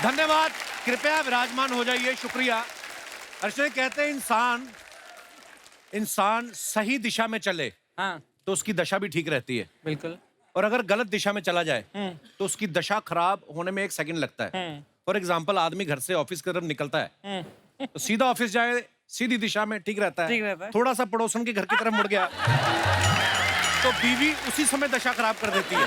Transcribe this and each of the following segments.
धन्यवाद, कृपया विराजमान हो जाइए, शुक्रिया। अर्चना, कहते हैं इंसान सही दिशा में चले हाँ तो उसकी दशा भी ठीक रहती है, बिल्कुल। और अगर गलत दिशा में चला जाए तो उसकी दशा खराब होने में 1 सेकंड लगता है। फॉर एग्जाम्पल, आदमी घर से ऑफिस की तरफ निकलता है तो सीधा ऑफिस जाए, सीधी दिशा में ठीक रहता ठीक रहता है। है। थोड़ा सा पड़ोसन के घर की तरफ मुड़ गया तो बीवी उसी समय दशा खराब कर देती है।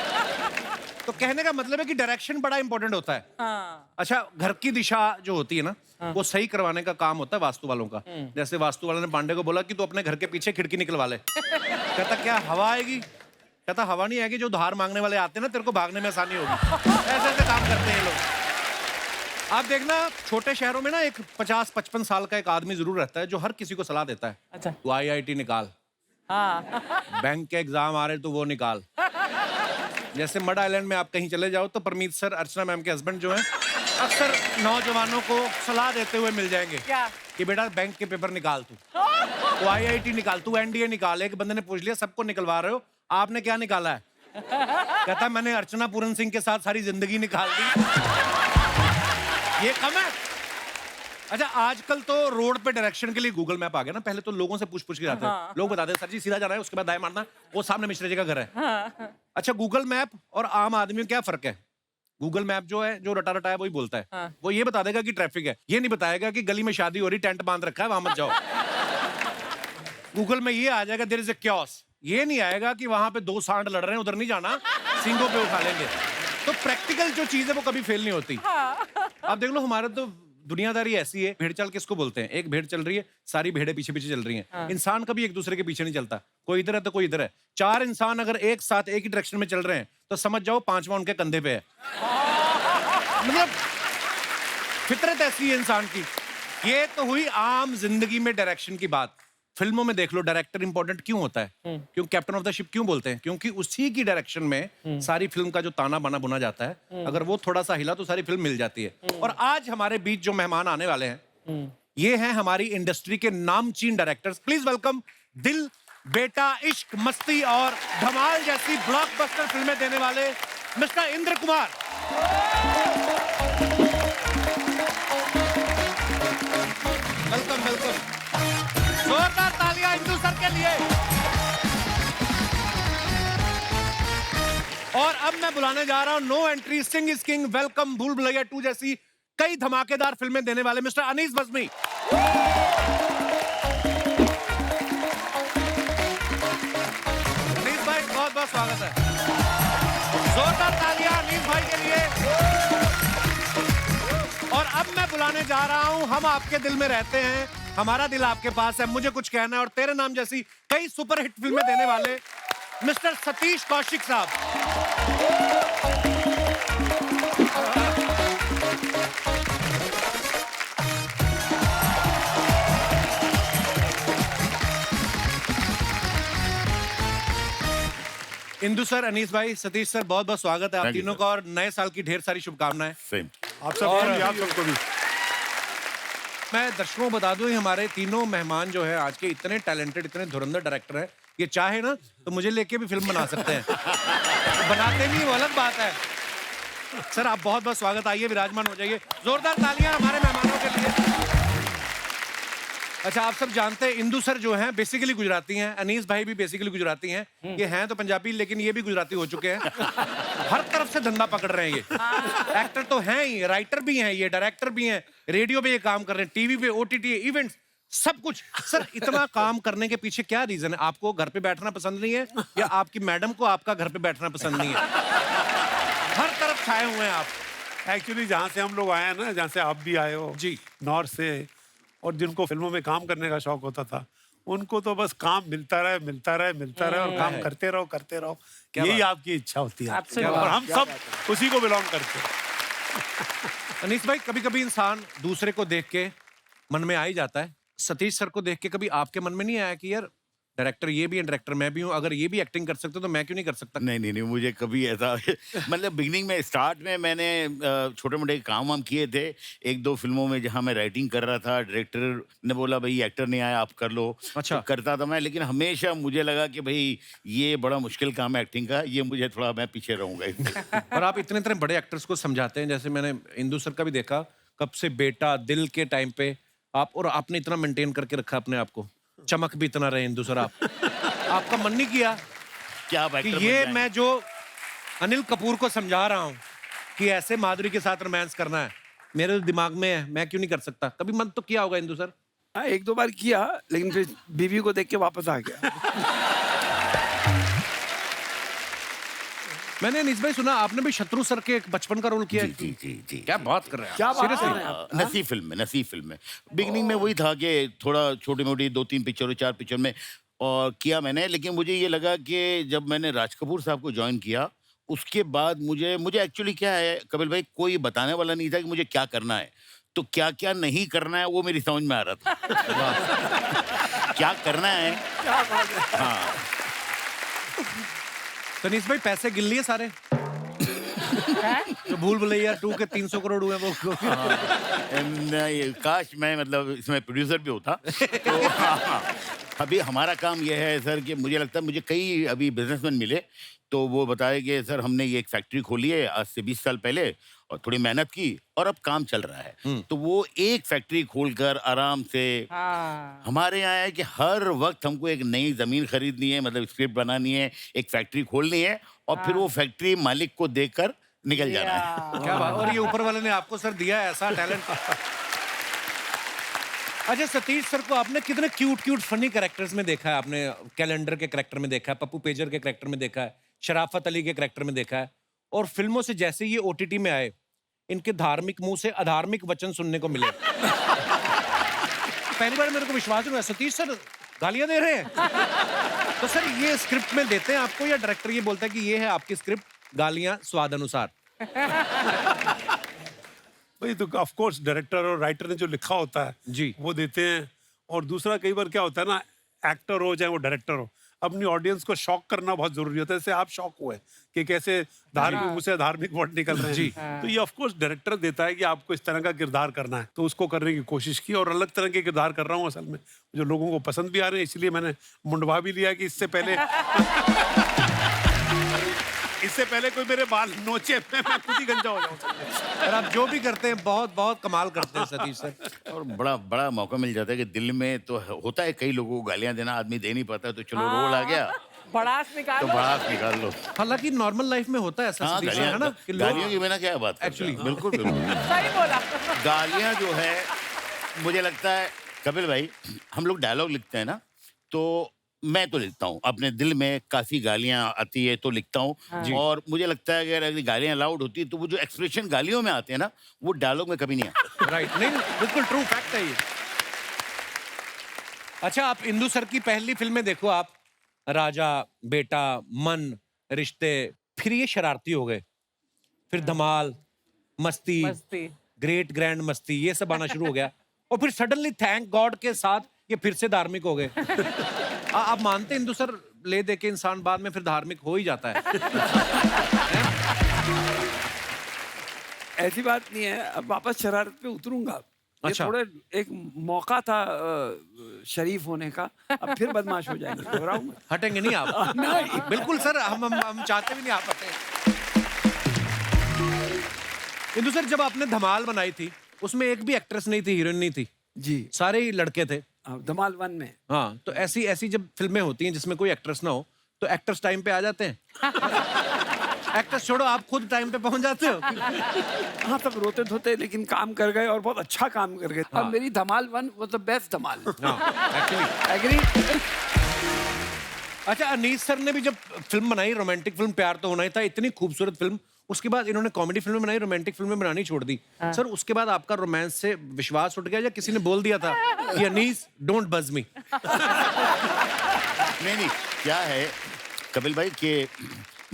तो कहने का मतलब है कि डायरेक्शन बड़ा इंपॉर्टेंट होता है। हाँ अच्छा, घर की दिशा जो होती है ना, वो सही करवाने का काम होता है वास्तु वालों का। जैसे वास्तु वाले ने पांडे को बोला कि तू अपने घर के पीछे खिड़की निकलवा ले। कहता क्या हवा आएगी? कहता हवा नहीं आएगी, जो उधार मांगने वाले आते हैं ना, तेरे को भागने में आसानी होगी। ऐसे ऐसे काम करते हैं ये लोग। आप देखना, छोटे शहरों में ना एक 50-55 साल का एक आदमी जरूर रहता है जो हर किसी को सलाह देता है। अच्छा। तू IIT निकाल, हाँ बैंक के एग्जाम आ रहे तो वो निकाल। जैसे मड आइलैंड में आप कहीं चले जाओ तो परमीत सर, अर्चना मैम के हस्बैंड जो हैं, अक्सर नौजवानों को सलाह देते हुए मिल जाएंगे क्या? कि बेटा बैंक के पेपर निकाल, तू IIT निकाल, तू NDA निकाल। एक बंदे ने पूछ लिया, सबको निकलवा रहे हो, आपने क्या निकाला है? कहता मैंने अर्चना पूरन सिंह के साथ सारी जिंदगी निकाल दी। ये कम है? अच्छा, आजकल तो रोड पे डायरेक्शन के लिए गूगल मैप आ गया ना। पहले तो लोगों से पूछ पूछ के जाते हैं। लोग बताते हैं सर जी सीधा जाना है, उसके बाद दाएं मारना, वो सामने मिश्रा जी का घर है। अच्छा, गूगल मैप और आम आदमी में क्या फर्क है? गूगल मैप जो है, जो रटा रटा है वही बोलता है। वो ये बता देगा कि ट्रैफिक है, ये नहीं बताएगा कि गली में शादी हो रही, टेंट बांध रखा है, वहां मत जाओ। गूगल में ये आ जाएगा देयर इज अ क्योस, ये नहीं आएगा कि वहां पे 2 सांड लड़ रहे हैं, उधर नहीं जाना, सिंगों पे उठा लेंगे। तो प्रैक्टिकल जो चीज है वो कभी फेल नहीं होती। आप देख लो, हमारे तो दुनियादारी ऐसी है। भेड़ चाल किसको बोलते हैं? एक भेड़ चल रही है, सारी भेड़ें पीछे पीछे चल रही हैं। इंसान कभी एक दूसरे के पीछे नहीं चलता, कोई इधर है तो कोई इधर है। 4 इंसान अगर एक साथ एक ही डायरेक्शन में चल रहे हैं तो समझ जाओ 5वां उनके कंधे पे है। मतलब फितरत ऐसी है इंसान की। ये तो हुई आम जिंदगी में डायरेक्शन की बात। फिल्मों में देख लो, डायरेक्टर इंपॉर्टेंट क्यों होता है? क्यों कैप्टन ऑफ द शिप क्यों बोलते हैं? क्योंकि उसी की डायरेक्शन में सारी फिल्म का जो ताना बाना बुना जाता है, अगर वो थोड़ा सा हिला तो सारी फिल्म मिल जाती है। और आज हमारे बीच जो मेहमान आने वाले हैं, ये हैं हमारी इंडस्ट्री के नामचीन डायरेक्टर्स। प्लीज वेलकम दिल, बेटा, इश्क, मस्ती और धमाल जैसी ब्लॉकबस्टर फिल्में देने वाले mister Indra Kumar. Welcome welcome, जोरदार तालियां इंदु सर के लिए। और अब मैं बुलाने जा रहा हूं, No Entry, Singh is King, Welcome, Bhool Bhulaiyaa 2 जैसी कई धमाकेदार फिल्में देने वाले मिस्टर अनीस बज़्मी। अनीस भाई, बहुत बहुत स्वागत है। जोरदार तालियां अनीस भाई के लिए। और अब मैं बुलाने जा रहा हूं, हम आपके दिल में रहते हैं, हमारा दिल आपके पास है, मुझे कुछ कहना है और तेरे नाम जैसी कई सुपरहिट फिल्में देने वाले मिस्टर सतीश कौशिक साहब। इंदु सर, अनीस भाई, सतीश सर, बहुत बहुत स्वागत है आप Thank you, तीनों sir. का, और नए साल की ढेर सारी शुभकामनाएं। सेम। आप सबको भी। मैं दर्शकों को बता दूं, ये हमारे तीनों मेहमान जो है आज के इतने टैलेंटेड, इतने धुरंधर डायरेक्टर हैं, ये चाहे ना तो मुझे लेके भी फिल्म बना सकते हैं। बनाते नहीं, वो अलग बात है। सर आप बहुत बहुत स्वागत, आइए विराजमान हो जाइए। जोरदार तालियां हमारे मेहमानों के लिए। अच्छा, आप सब जानते हैं इंदु सर जो हैं बेसिकली गुजराती हैं, अनीस भाई भी बेसिकली गुजराती हैं। ये हैं तो पंजाबी, लेकिन ये भी गुजराती हो चुके हैं। हर तरफ से धंधा पकड़ रहे हैं ये। एक्टर तो हैं ही, राइटर भी हैं, ये डायरेक्टर भी हैं, रेडियो पे ये काम कर रहे हैं, टीवी पे, OTT, इवेंट्स, सब कुछ। सर इतना काम करने के पीछे क्या रीजन है? आपको घर पे बैठना पसंद नहीं है, या आपकी मैडम को आपका घर पे बैठना पसंद नहीं है? हर तरफ छाए हुए हैं आप। एक्चुअली जहाँ से हम लोग आए हैं ना, जहाँ से आप भी आए हो जी, नॉर्थ से, और जिनको फिल्मों में काम करने का शौक होता था, उनको तो बस काम मिलता रहे मिलता रहे मिलता रहे, और काम करते रहो करते रहो, यही आपकी इच्छा होती है। Absolutely. और हम सब उसी को बिलोंग करते हैं। अनीस भाई, कभी कभी इंसान दूसरे को देख के मन में आ ही जाता है। सतीश सर को देख के कभी आपके मन में नहीं आया कि यार डायरेक्टर ये भी है, डायरेक्टर मैं भी हूँ, अगर ये भी एक्टिंग कर सकते तो मैं क्यों नहीं कर सकता? नहीं नहीं नहीं, मुझे कभी ऐसा मतलब बिगनिंग में स्टार्ट में मैंने छोटे मोटे काम वाम किए थे, एक दो फिल्मों में जहाँ मैं राइटिंग कर रहा था, डायरेक्टर ने बोला भाई एक्टर नहीं आया आप कर लो। अच्छा। तो करता था मैं, लेकिन हमेशा मुझे लगा कि भाई ये बड़ा मुश्किल काम है एक्टिंग का, ये मुझे थोड़ा, मैं पीछे रहूंगा इससे। और आप इतने इतने बड़े एक्टर्स को समझाते हैं, जैसे मैंने इंदु सर का भी देखा, कब से बेटा दिल के टाइम पे आप, और आपने इतना मेंटेन करके रखा अपने आप को, चमक भी इतना रहे इंदु सर आप। आपका मन नहीं किया क्या आप कि एक्टर बन ये जाएंगे? मैं जो अनिल कपूर को समझा रहा हूँ कि ऐसे माधुरी के साथ रोमांस करना है, मेरे दिमाग में है, मैं क्यों नहीं कर सकता? कभी मन तो किया होगा इंदु सर? हाँ, एक दो बार किया, लेकिन फिर बीवी को देख के वापस आ गया। मैंने अनीस भाई सुना आपने भी शत्रु सर के एक बचपन का रोल किया है। जी जी जी। क्या बात कर रहे हैं क्या आप? बात कर Seriously? रहे हैं आप? नसीब फिल्म में, नसीब फिल्म में बिगनिंग में वही था कि थोड़ा छोटी मोटी 2-3 पिक्चरों 4 पिक्चर में और किया मैंने, लेकिन मुझे ये लगा कि जब मैंने राज कपूर साहब को ज्वाइन किया उसके बाद मुझे एक्चुअली क्या है कपिल भाई, कोई बताने वाला नहीं था कि मुझे क्या करना है, तो क्या क्या नहीं करना है वो मेरी समझ में आ रहा था। क्या करना है, क्या बात है। हाँ। तो अनीस भाई पैसे गिन लिए सारे? जो भूल भुलैया 2 के 300 करोड़ हुए वो? नहीं, काश मैं मतलब इसमें प्रोड्यूसर भी होता। तो हाँ, अभी हमारा काम यह है सर कि मुझे लगता है मुझे कई अभी बिजनेसमैन मिले तो वो बताए कि सर हमने ये एक फैक्ट्री खोली है आज से 20 साल पहले और थोड़ी मेहनत की और अब काम चल रहा है। तो वो एक फैक्ट्री खोलकर आराम से हमारे यहाँ है कि हर वक्त हमको एक नई जमीन खरीदनी है, मतलब स्क्रिप्ट बनानी है, एक फैक्ट्री खोलनी है और फिर वो फैक्ट्री मालिक को देकर निकल जाना है। क्या बात, और ये ऊपर वाले ने आपको सर दिया है ऐसा टैलेंट। अच्छा सतीश सर को आपने कितने क्यूट क्यूट फनी कैरेक्टर्स में देखा है? आपने कैलेंडर के कैरेक्टर में देखा है, पप्पू पेजर के कैरेक्टर में देखा है, शराफत अली के कैरेक्टर में देखा है, और फिल्मों से जैसे ये ओटीटी में आए इनके धार्मिक मुंह से अधार्मिक वचन सुनने को मिले। पहली बार मेरे को विश्वास हुआ सतीश सर गालियां दे रहे हैं। तो सर ये स्क्रिप्ट में देते हैं आपको या डायरेक्टर ये बोलता है कि ये है आपकी स्क्रिप्ट, गालियां स्वाद अनुसार? भाई तो ऑफ कोर्स डायरेक्टर और राइटर ने जो लिखा होता है जी। वो देते हैं। और दूसरा कई बार क्या होता है ना, एक्टर हो चाहे वो डायरेक्टर हो, अपनी ऑडियंस को शॉक करना बहुत जरूरी होता है। जैसे आप शॉक हुए कि कैसे धार्मिक मुंह से धार्मिक वर्ड निकल रहे हैं जी। तो ये ऑफ कोर्स डायरेक्टर देता है कि आपको इस तरह का किरदार करना है, तो उसको करने की कोशिश की और अलग तरह के किरदार कर रहा हूँ असल में, जो लोगों को पसंद भी आ रहे हैं। इसलिए मैंने मुंडवा भी लिया कि इससे पहले कोई मेरे बाल नोचे मैं खुद ही गंजा हो जाऊं। और आप जो भी करते हैं बहुत बहुत कमाल करते हैं सतीश सर। और बड़ा बड़ा मौका मिल जाता है कि दिल में तो होता है कई लोगों को गालियां देना, आदमी दे नहीं पाता, तो चलो रोल आ गया भड़ास तो निकालो। बड़ा निकाल लो। हालांकि नॉर्मल लाइफ में होता है ऐसा हाँ, सतीश सर, है ना कि लोग गालियों की बिना क्या बात करते हैं। Actually। बिल्कुल बिल्कुल। सही बोला। गालियां जो है मुझे लगता है कपिल भाई, हम लोग डायलॉग लिखते हैं ना, तो मैं तो लिखता हूँ अपने दिल में, काफी गालियां आती है तो लिखता हूँ। और मुझे लगता है कि अगर गालियां लाउड होती है तो वो जो एक्सप्रेशन गालियों में आते हैं ना वो डायलॉग में कभी नहीं आते। राइट, नहीं बिल्कुल ट्रू फैक्ट है ये। अच्छा आप इंदु सर की पहली फिल्में देखो आप, राजा, बेटा, मन, रिश्ते, फिर ये शरारती हो गए, फिर धमाल, मस्ती, मस्ती। ग्रेट ग्रैंड मस्ती, ये सब आना शुरू हो गया और फिर सडनली थैंक गॉड के साथ ये फिर से धार्मिक हो गए। आप मानते हैं इंदु सर ले दे के इंसान बाद में फिर धार्मिक हो ही जाता है? ऐसी बात नहीं है, अब वापस शरारत पे उतरूंगा। ये अच्छा। थोड़े एक मौका था शरीफ होने का, अब फिर बदमाश हो जाएंगे, घबराऊं मत। हटेंगे नहीं आप? नहीं। बिल्कुल सर, हम चाहते भी नहीं आप हटें। इंदु सर जब आपने धमाल बनाई थी उसमें एक भी एक्ट्रेस नहीं थी, हीरोइन नहीं थी, जी। सारे ही लड़के थे। धमाल 1 में हाँ, तो ऐसी ऐसी जब फिल्में होती हैं जिसमें कोई एक्ट्रेस ना हो तो एक्टर्स टाइम पे आ जाते हैं। एक्टर्स छोड़ो, आप खुद टाइम पे पहुंच जाते हो। हाँ, तब रोते धोते लेकिन काम कर गए और बहुत अच्छा काम कर गए। हाँ। अब मेरी धमाल 1 वो तो बेस्ट धमाल। हाँ, एक्चुअली। एग्री। अच्छा अनीस सर ने भी जब फिल्म बनाई, रोमांटिक फिल्म प्यार तो होना ही था, इतनी खूबसूरत फिल्म, उसके बाद इन्होंने कॉमेडी फिल्में बनाई, रोमांटिक फिल्में बनानी छोड़ दी। सर उसके बाद आपका रोमांस से विश्वास उठ गया या किसी ने बोल दिया था कि अनीस डोंट बज मी? नहीं, क्या है कपिल भाई कि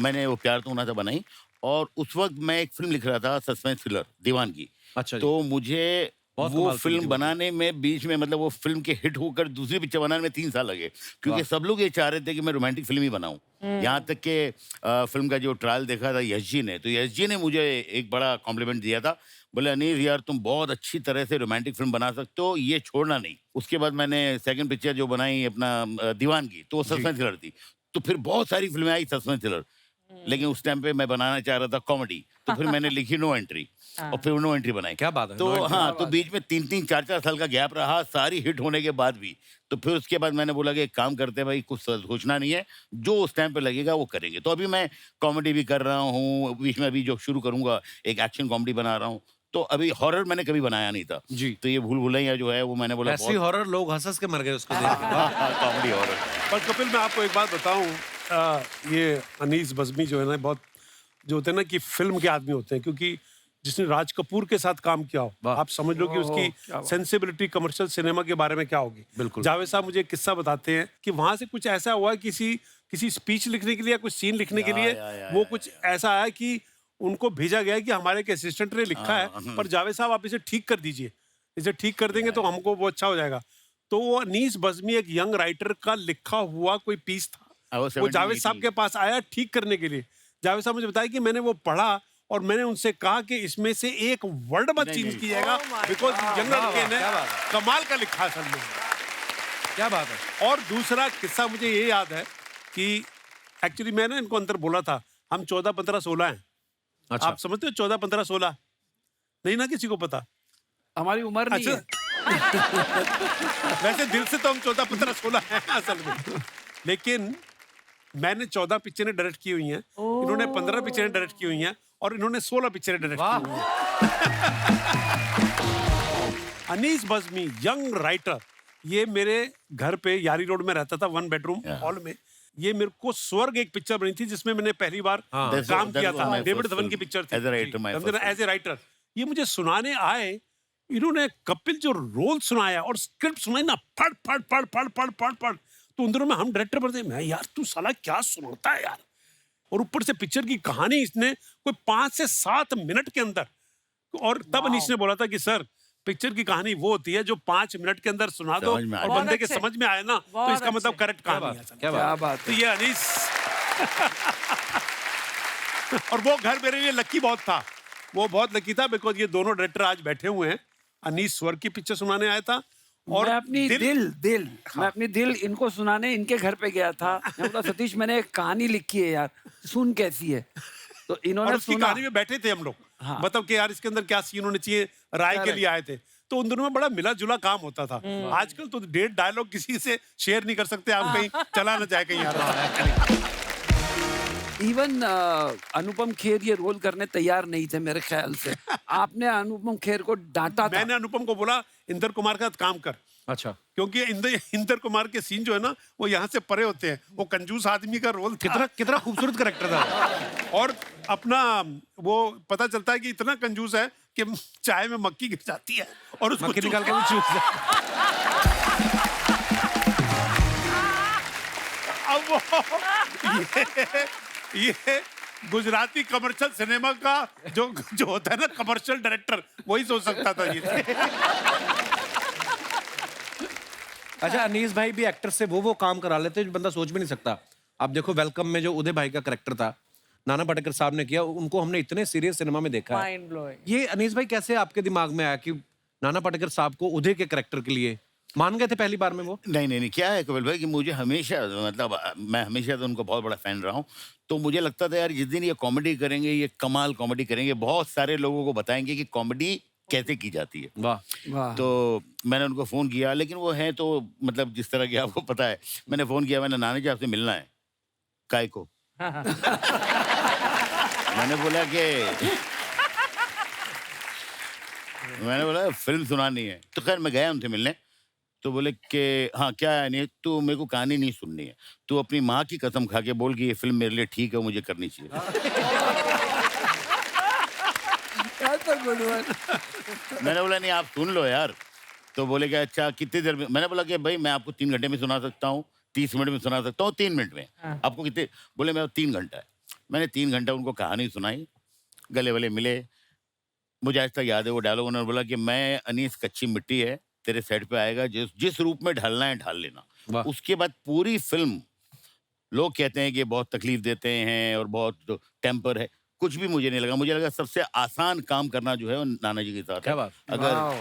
मैंने वो प्यार तो होना था बनाई और उस वक्त मैं एक फिल्म लिख रहा था, सस्पेंस थ्रिलर दीवानगी। अच्छा जी। तो मुझे बहुत वो कमाल की फिल्म थी वो। बनाने में बीच में मतलब वो फिल्म के हिट होकर दूसरी पिक्चर बनाने में 3 साल लगे, क्योंकि सब लोग ये चाह रहे थे कि मैं रोमांटिक फिल्म ही बनाऊं। यहाँ तक कि फिल्म का जो ट्रायल देखा था यश जी ने, तो यश जी ने मुझे एक बड़ा कॉम्प्लीमेंट दिया था। बोले अनीस यार तुम बहुत अच्छी तरह से रोमांटिक फिल्म बना सकते हो, ये छोड़ना नहीं। उसके बाद मैंने सेकंड पिक्चर जो बनाई अपना दीवानगी, तो वो सस्पेंस थ्रिलर थी। तो फिर बहुत सारी फिल्में आई सस्पेंस थ्रिलर, लेकिन उस टाइम पे मैं बनाना चाह रहा था कॉमेडी, तो फिर मैंने लिखी नो एंट्री और फिर नो एंट्री बनाई। क्या बात है, तो No Entry। हाँ, तो बीच में 3-3 4-4 साल का गैप रहा, सारी हिट होने के बाद भी। तो फिर उसके बाद मैंने बोला कि एक काम करते हैं भाई, कुछ सोचना नहीं है, जो उस टाइम पे लगेगा वो करेंगे। तो अभी मैं कॉमेडी भी कर रहा हूँ, बीच में अभी जो शुरू करूंगा एक एक्शन कॉमेडी बना रहा हूँ। तो अभी हॉरर मैंने कभी बनाया नहीं था। जी। तो ये भूल भुलैया जो है वो मैंने बोला ऐसी हॉरर लोग हंस के मर गए उसको देख के। Comedy horror. पर कपिल मैं आपको एक बात बताऊं, ये अनीस बज़्मी जो है ना बहुत जो होते हैं ना कि फिल्म के आदमी होते हैं, क्योंकि जिसने राज कपूर के साथ काम किया हो, वाह। आप समझ लो कि ओह, क्या उसकी बात। सेंसिबिलिटी कमर्शियल सिनेमा के बारे में क्या होगी। बिल्कुल। जावेद साहब मुझे एक किस्सा बताते हैं कि वहां से कुछ ऐसा हुआ किसी किसी स्पीच लिखने के लिए या कुछ सीन लिखने के लिए वो कुछ ऐसा आया कि उनको भेजा गया कि हमारे एक असिस्टेंट ने लिखा है, पर जावेद साहब आप इसे ठीक कर दीजिए, इसे ठीक कर देंगे तो हमको वो अच्छा हो जाएगा। तो वो अनीस बज़्मी एक यंग राइटर का लिखा हुआ कोई पीस था, वो वो जावेद 1780 साहब के पास आया ठीक करने के लिए। जावेद साहब मुझे बताया कि मैंने वो पढ़ा और मैंने उनसे कहा कि इसमें से एक वर्ड मत चेंज कीजिएगा, बिकॉज यंग लड़के ने क्या बात है। कमाल का लिखा असल में। क्या बात है। और दूसरा किस्सा मुझे ये याद है कि एक्चुअली मैंने इनको अंदर बोला था हम 14, 15, 16 हैं। अच्छा। आप समझते हो 14, 15, 16 नहीं ना, किसी को पता। हमारी उम्र नहीं है। वैसे दिल से तो हम 14, 15, 16 हैं असल में, लेकिन मैंने 14 पिक्चरें डायरेक्ट की हुई हैं, इन्होंने 15 पिक्चरें डायरेक्ट की हुई हैं और इन्होंने 16 पिक्चरें डायरेक्ट वाह। की हुई हैं। अनीस बज़्मी यंग राइटर, ये मेरे घर पे यारी रोड में रहता था, 1 बेडरूम हॉल में। ये मेरे को स्वर्ग एक पिक्चर बनी थी जिसमें मैंने पहली बार हाँ। काम किया था, my डेविड first धवन की film. पिक्चर थी As a writer, my first film. As a writer. ये मुझे सुनाने आए, इन्होंने कपिल जो रोल सुनाया और स्क्रिप्ट सुनाई ना, पढ़ पढ़ पढ़ पढ़ पढ़ पढ़ पढ़, तो उन दिनों में हम डायरेक्टर बनते, मैं यार तू साला क्या सुनाता है यार, और ऊपर से पिक्चर की कहानी इसने कोई 5 से 7 मिनट के अंदर। और तब अनीश ने बोला था कि सर पिक्चर की कहानी वो होती है जो 5 मिनट के अंदर सुना दो समझ में आ और जाए। बंदे के अच्छे। समझ में आए ना, तो बहुत इसका मतलब अच्छे। करेक्ट कहानी है। क्या क्या बात। बात तो है। ये अनीस और वो घर मेरे लिए लकी बहुत था, वो बहुत लकी था, बिकॉज ये दोनों डायरेक्टर आज बैठे हुए हैं। अनीस स्वर्ग की पिक्चर सुनाने आया था और मैं अपनी मैं अपनी दिल इनको सुनाने इनके घर पे गया था। मैं बोला सतीश मैंने एक कहानी लिखी है यार, सुन कैसी है। तो और इन्होंने उसकी सुना। कहानी में बैठे थे हम लोग, हाँ। मतलब कि यार इसके अंदर क्या सीन होने चाहिए, राय के Correct। लिए आए थे। तो उन दिनों में बड़ा मिला जुला काम होता था। आजकल तो 1.5 डायलॉग किसी से शेयर नहीं कर सकते, आप कहीं चला ना जाए कहीं यार। इवन अनुपम खेर ये रोल करने तैयार नहीं थे मेरे ख्याल से। आपने अनुपम खेर को डांटा था। मैंने अनुपम को बोला इंदर कुमार के साथ काम कर, अच्छा। क्योंकि इंदर कुमार के सीन जो है ना वो यहाँ से परे होते हैं, वो कंजूस आदमी का रोल था। कितना कितना खूबसूरत करेक्टर था। और अपना वो पता चलता है कि इतना कंजूस है कि चाय में मक्खी गिर जाती है और उसको मक्खी निकाल के वो चूस अब वो ये गुजराती कमर्शियल सिनेमा का जो होता है ना कमर्शियल डायरेक्टर, वही सोच सकता था ये। अच्छा, अनीस भाई भी एक्टर से वो काम करा लेते जो बंदा सोच भी नहीं सकता। आप देखो वेलकम में जो उदय भाई का करेक्टर था, नाना पाटेकर साहब ने किया, उनको हमने इतने सीरियस सिनेमा में देखा है। Mind blowing. ये अनीस भाई कैसे आपके दिमाग में आया कि नाना पाटेकर साहब को उदय के करेक्टर के लिए मान गए थे पहली बार में वो? नहीं, क्या है कपिल भाई कि मुझे हमेशा मतलब मैं हमेशा तो उनको बहुत बड़ा फैन रहा हूँ। तो मुझे लगता था यार जिस दिन ये कॉमेडी करेंगे, ये कमाल कॉमेडी करेंगे, बहुत सारे लोगों को बताएंगे कि कॉमेडी कैसे की जाती है। वाह। वाह। तो मैंने उनको फ़ोन किया, लेकिन वो है तो मतलब जिस तरह की आपको पता है, मैंने फ़ोन किया, मैंने नानी जी आपसे मिलना है। काय को? मैंने बोला फिल्म सुनानी है। तो खैर मैं गया उनसे मिलने, तो बोले कि हाँ क्या है, नहीं तू मेरे को कहानी नहीं सुननी है, तू अपनी माँ की कसम खा के बोल कि ये फिल्म मेरे लिए ठीक है, मुझे करनी चाहिए। मैंने बोला नहीं आप सुन लो यार। तो बोले कि अच्छा कितनी देर में? मैंने बोला कि भाई मैं आपको 3 घंटे में सुना सकता हूँ, 30 मिनट में सुना सकता हूँ, 3 मिनट में। आपको कितने? बोले मैं 3 घंटा है। मैंने 3 घंटा उनको कहानी सुनाई, गले वले मिले, मुझे आज तक याद है वो डायलॉग, उन्होंने बोला कि मैं अनीस कच्ची मिट्टी है, तेरे सेट पे आएगा, जिस जिस रूप में ढलना है ढाल लेना। वाह। उसके बाद पूरी फिल्म लोग कहते हैं कि बहुत तकलीफ देते हैं और बहुत टेम्पर है, कुछ भी मुझे नहीं लगा। मुझे लगा सबसे आसान काम करना जो है वो नाना जी के साथ क्या है। बात। अगर वाओ।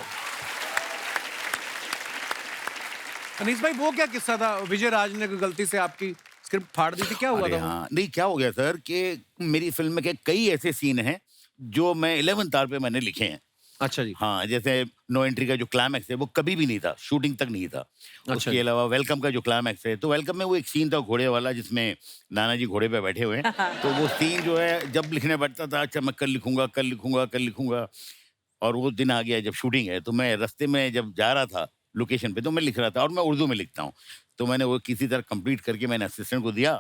अनीस भाई वो क्या किस्सा था, विजय राज ने कोई गलती से आपकी स्क्रिप्ट फाड़ दी थी, क्या हुआ अरे था वो? हाँ, नहीं क्या हो गया सर कि मेरी फिल्म में के कई ऐसे सीन हैं जो मैं 11th आवर पे मैंने लिखे हैं। अच्छा जी। हाँ, जैसे नो एंट्री का जो क्लाइमैक्स है वो कभी भी नहीं था, शूटिंग तक नहीं था। अच्छा उसके जी। अलावा वेलकम का जो क्लाइमैक्स है, तो वेलकम में वो एक सीन था घोड़े वाला जिसमें नाना जी घोड़े पे बैठे हुए हैं। तो वो सीन जो है जब लिखने बैठता था, अच्छा मैं कल लिखूंगा, कल लिखूंगा, कल लिखूंगा, और वो दिन आ गया जब शूटिंग है, तो मैं रास्ते में जब जा रहा था लोकेशन पे तो मैं लिख रहा था, और मैं उर्दू में लिखता हूँ। तो मैंने वो किसी तरह कंप्लीट करके मैंने असिस्टेंट को दिया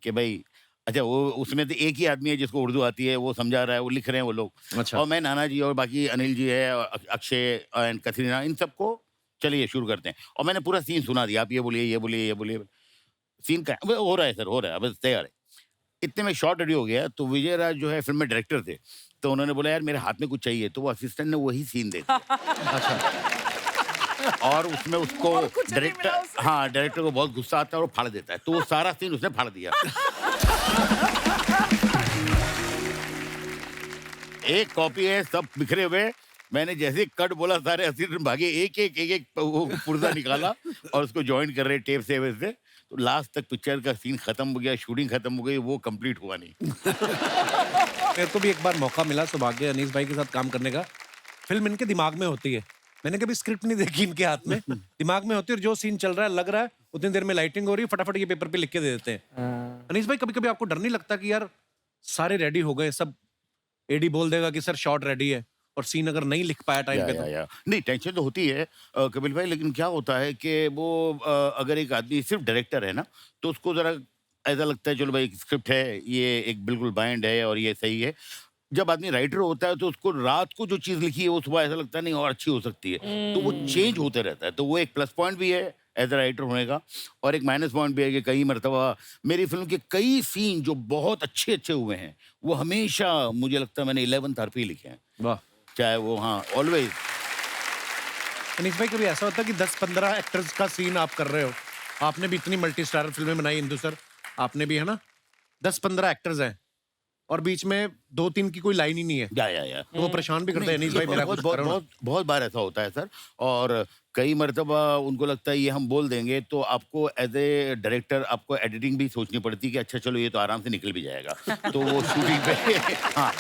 कि भाई, अच्छा वो उसमें तो एक ही आदमी है जिसको उर्दू आती है, वो समझा रहा है, वो लिख रहे हैं वो लोग। अच्छा। और मैं नाना जी और बाकी अनिल जी है और अक्षय एंड कतरीना, इन सबको चलिए शुरू करते हैं। और मैंने पूरा सीन सुना दिया, आप ये बोलिए, ये बोलिए, ये बोलिए। सीन का अब हो रहा है सर, हो रहा है, अब तैयार है। इतने में शॉट रेडी हो गया, तो विजय राज जो है फिल्म में डायरेक्टर थे, तो उन्होंने बोला यार मेरे हाथ में कुछ चाहिए, तो वो असिस्टेंट ने वही सीन दे दिया। अच्छा। और उसमें उसको और कुछ नहीं मिला डायरेक्टर, उसे। हाँ डायरेक्टर को बहुत गुस्सा आता है और वो फाड़ देता है, तो वो सारा सीन उसने फाड़ दिया। एक कॉपी है, सब बिखरे हुए। मैंने जैसे ही कट बोला सारे असिस्टेंट भागे, एक एक एक एक वो पुर्जा निकाला और उसको ज्वाइन कर रहे टेप से वैसे। तो लास्ट तक पिक्चर का सीन खत्म हो गया, शूटिंग खत्म हो गई, वो कंप्लीट हुआ नहीं। मेरे को भी एक बार मौका मिला सौभाग्य अनीस भाई के साथ काम करने का। फिल्म इनके दिमाग में होती है, मैंने कभी स्क्रिप्ट नहीं देखी इनके हाथ में। दिमाग में होती है और जो सीन चल रहा है लग रहा है, उतनी देर में लाइटिंग हो रही है, फटाफट ये पेपर पे लिख के दे देते हैं। अनीस भाई कभी कभी आपको डर नहीं लगता कि यार सारे रेडी हो गए, सब एडी बोल देगा कि सर शॉट रेडी है, और सीन अगर नहीं लिख पाया टाइम पे तो? नहीं, टेंशन तो होती है कपिल भाई, लेकिन क्या होता है कि वो अगर एक आदमी सिर्फ डायरेक्टर है ना, तो उसको जरा ऐसा लगता है चलो भाई स्क्रिप्ट है, ये एक बिल्कुल बाइंड है और ये सही है। जब आदमी राइटर होता है तो उसको रात को जो चीज़ लिखी है वो सुबह ऐसा लगता है नहीं और अच्छी हो सकती है, तो वो चेंज होते रहता है। तो वो एक प्लस पॉइंट भी है एज अ राइटर होने का, और एक माइनस पॉइंट भी है कि कई मरतबा मेरी फिल्म के कई सीन जो बहुत अच्छे अच्छे हुए हैं वो हमेशा मुझे लगता है मैंने 11th आवर पे ही लिखे हैं, वाह। चाहे वो हाँ ऑलवेज। अनीस भाई कभी ऐसा होता है कि 10-15 एक्टर्स का सीन आप कर रहे हो, आपने भी इतनी मल्टी स्टारर फिल्में बनाई इंदु सर, आपने भी, है ना, 10-15 एक्टर्स हैं और बीच में 2-3 की कोई लाइन ही नहीं है, या तो वो परेशान भी करते हैं अनीस भाई मेरा बहुत कुछ बहुत करो ना। बहुत बहुत बार ऐसा होता है सर। और कई मर्तबा उनको लगता है ये हम बोल देंगे तो आपको एज ए डायरेक्टर आपको एडिटिंग भी सोचनी पड़ती है कि अच्छा चलो ये तो आराम से निकल भी जाएगा। तो वो शूटिंग पे हाँ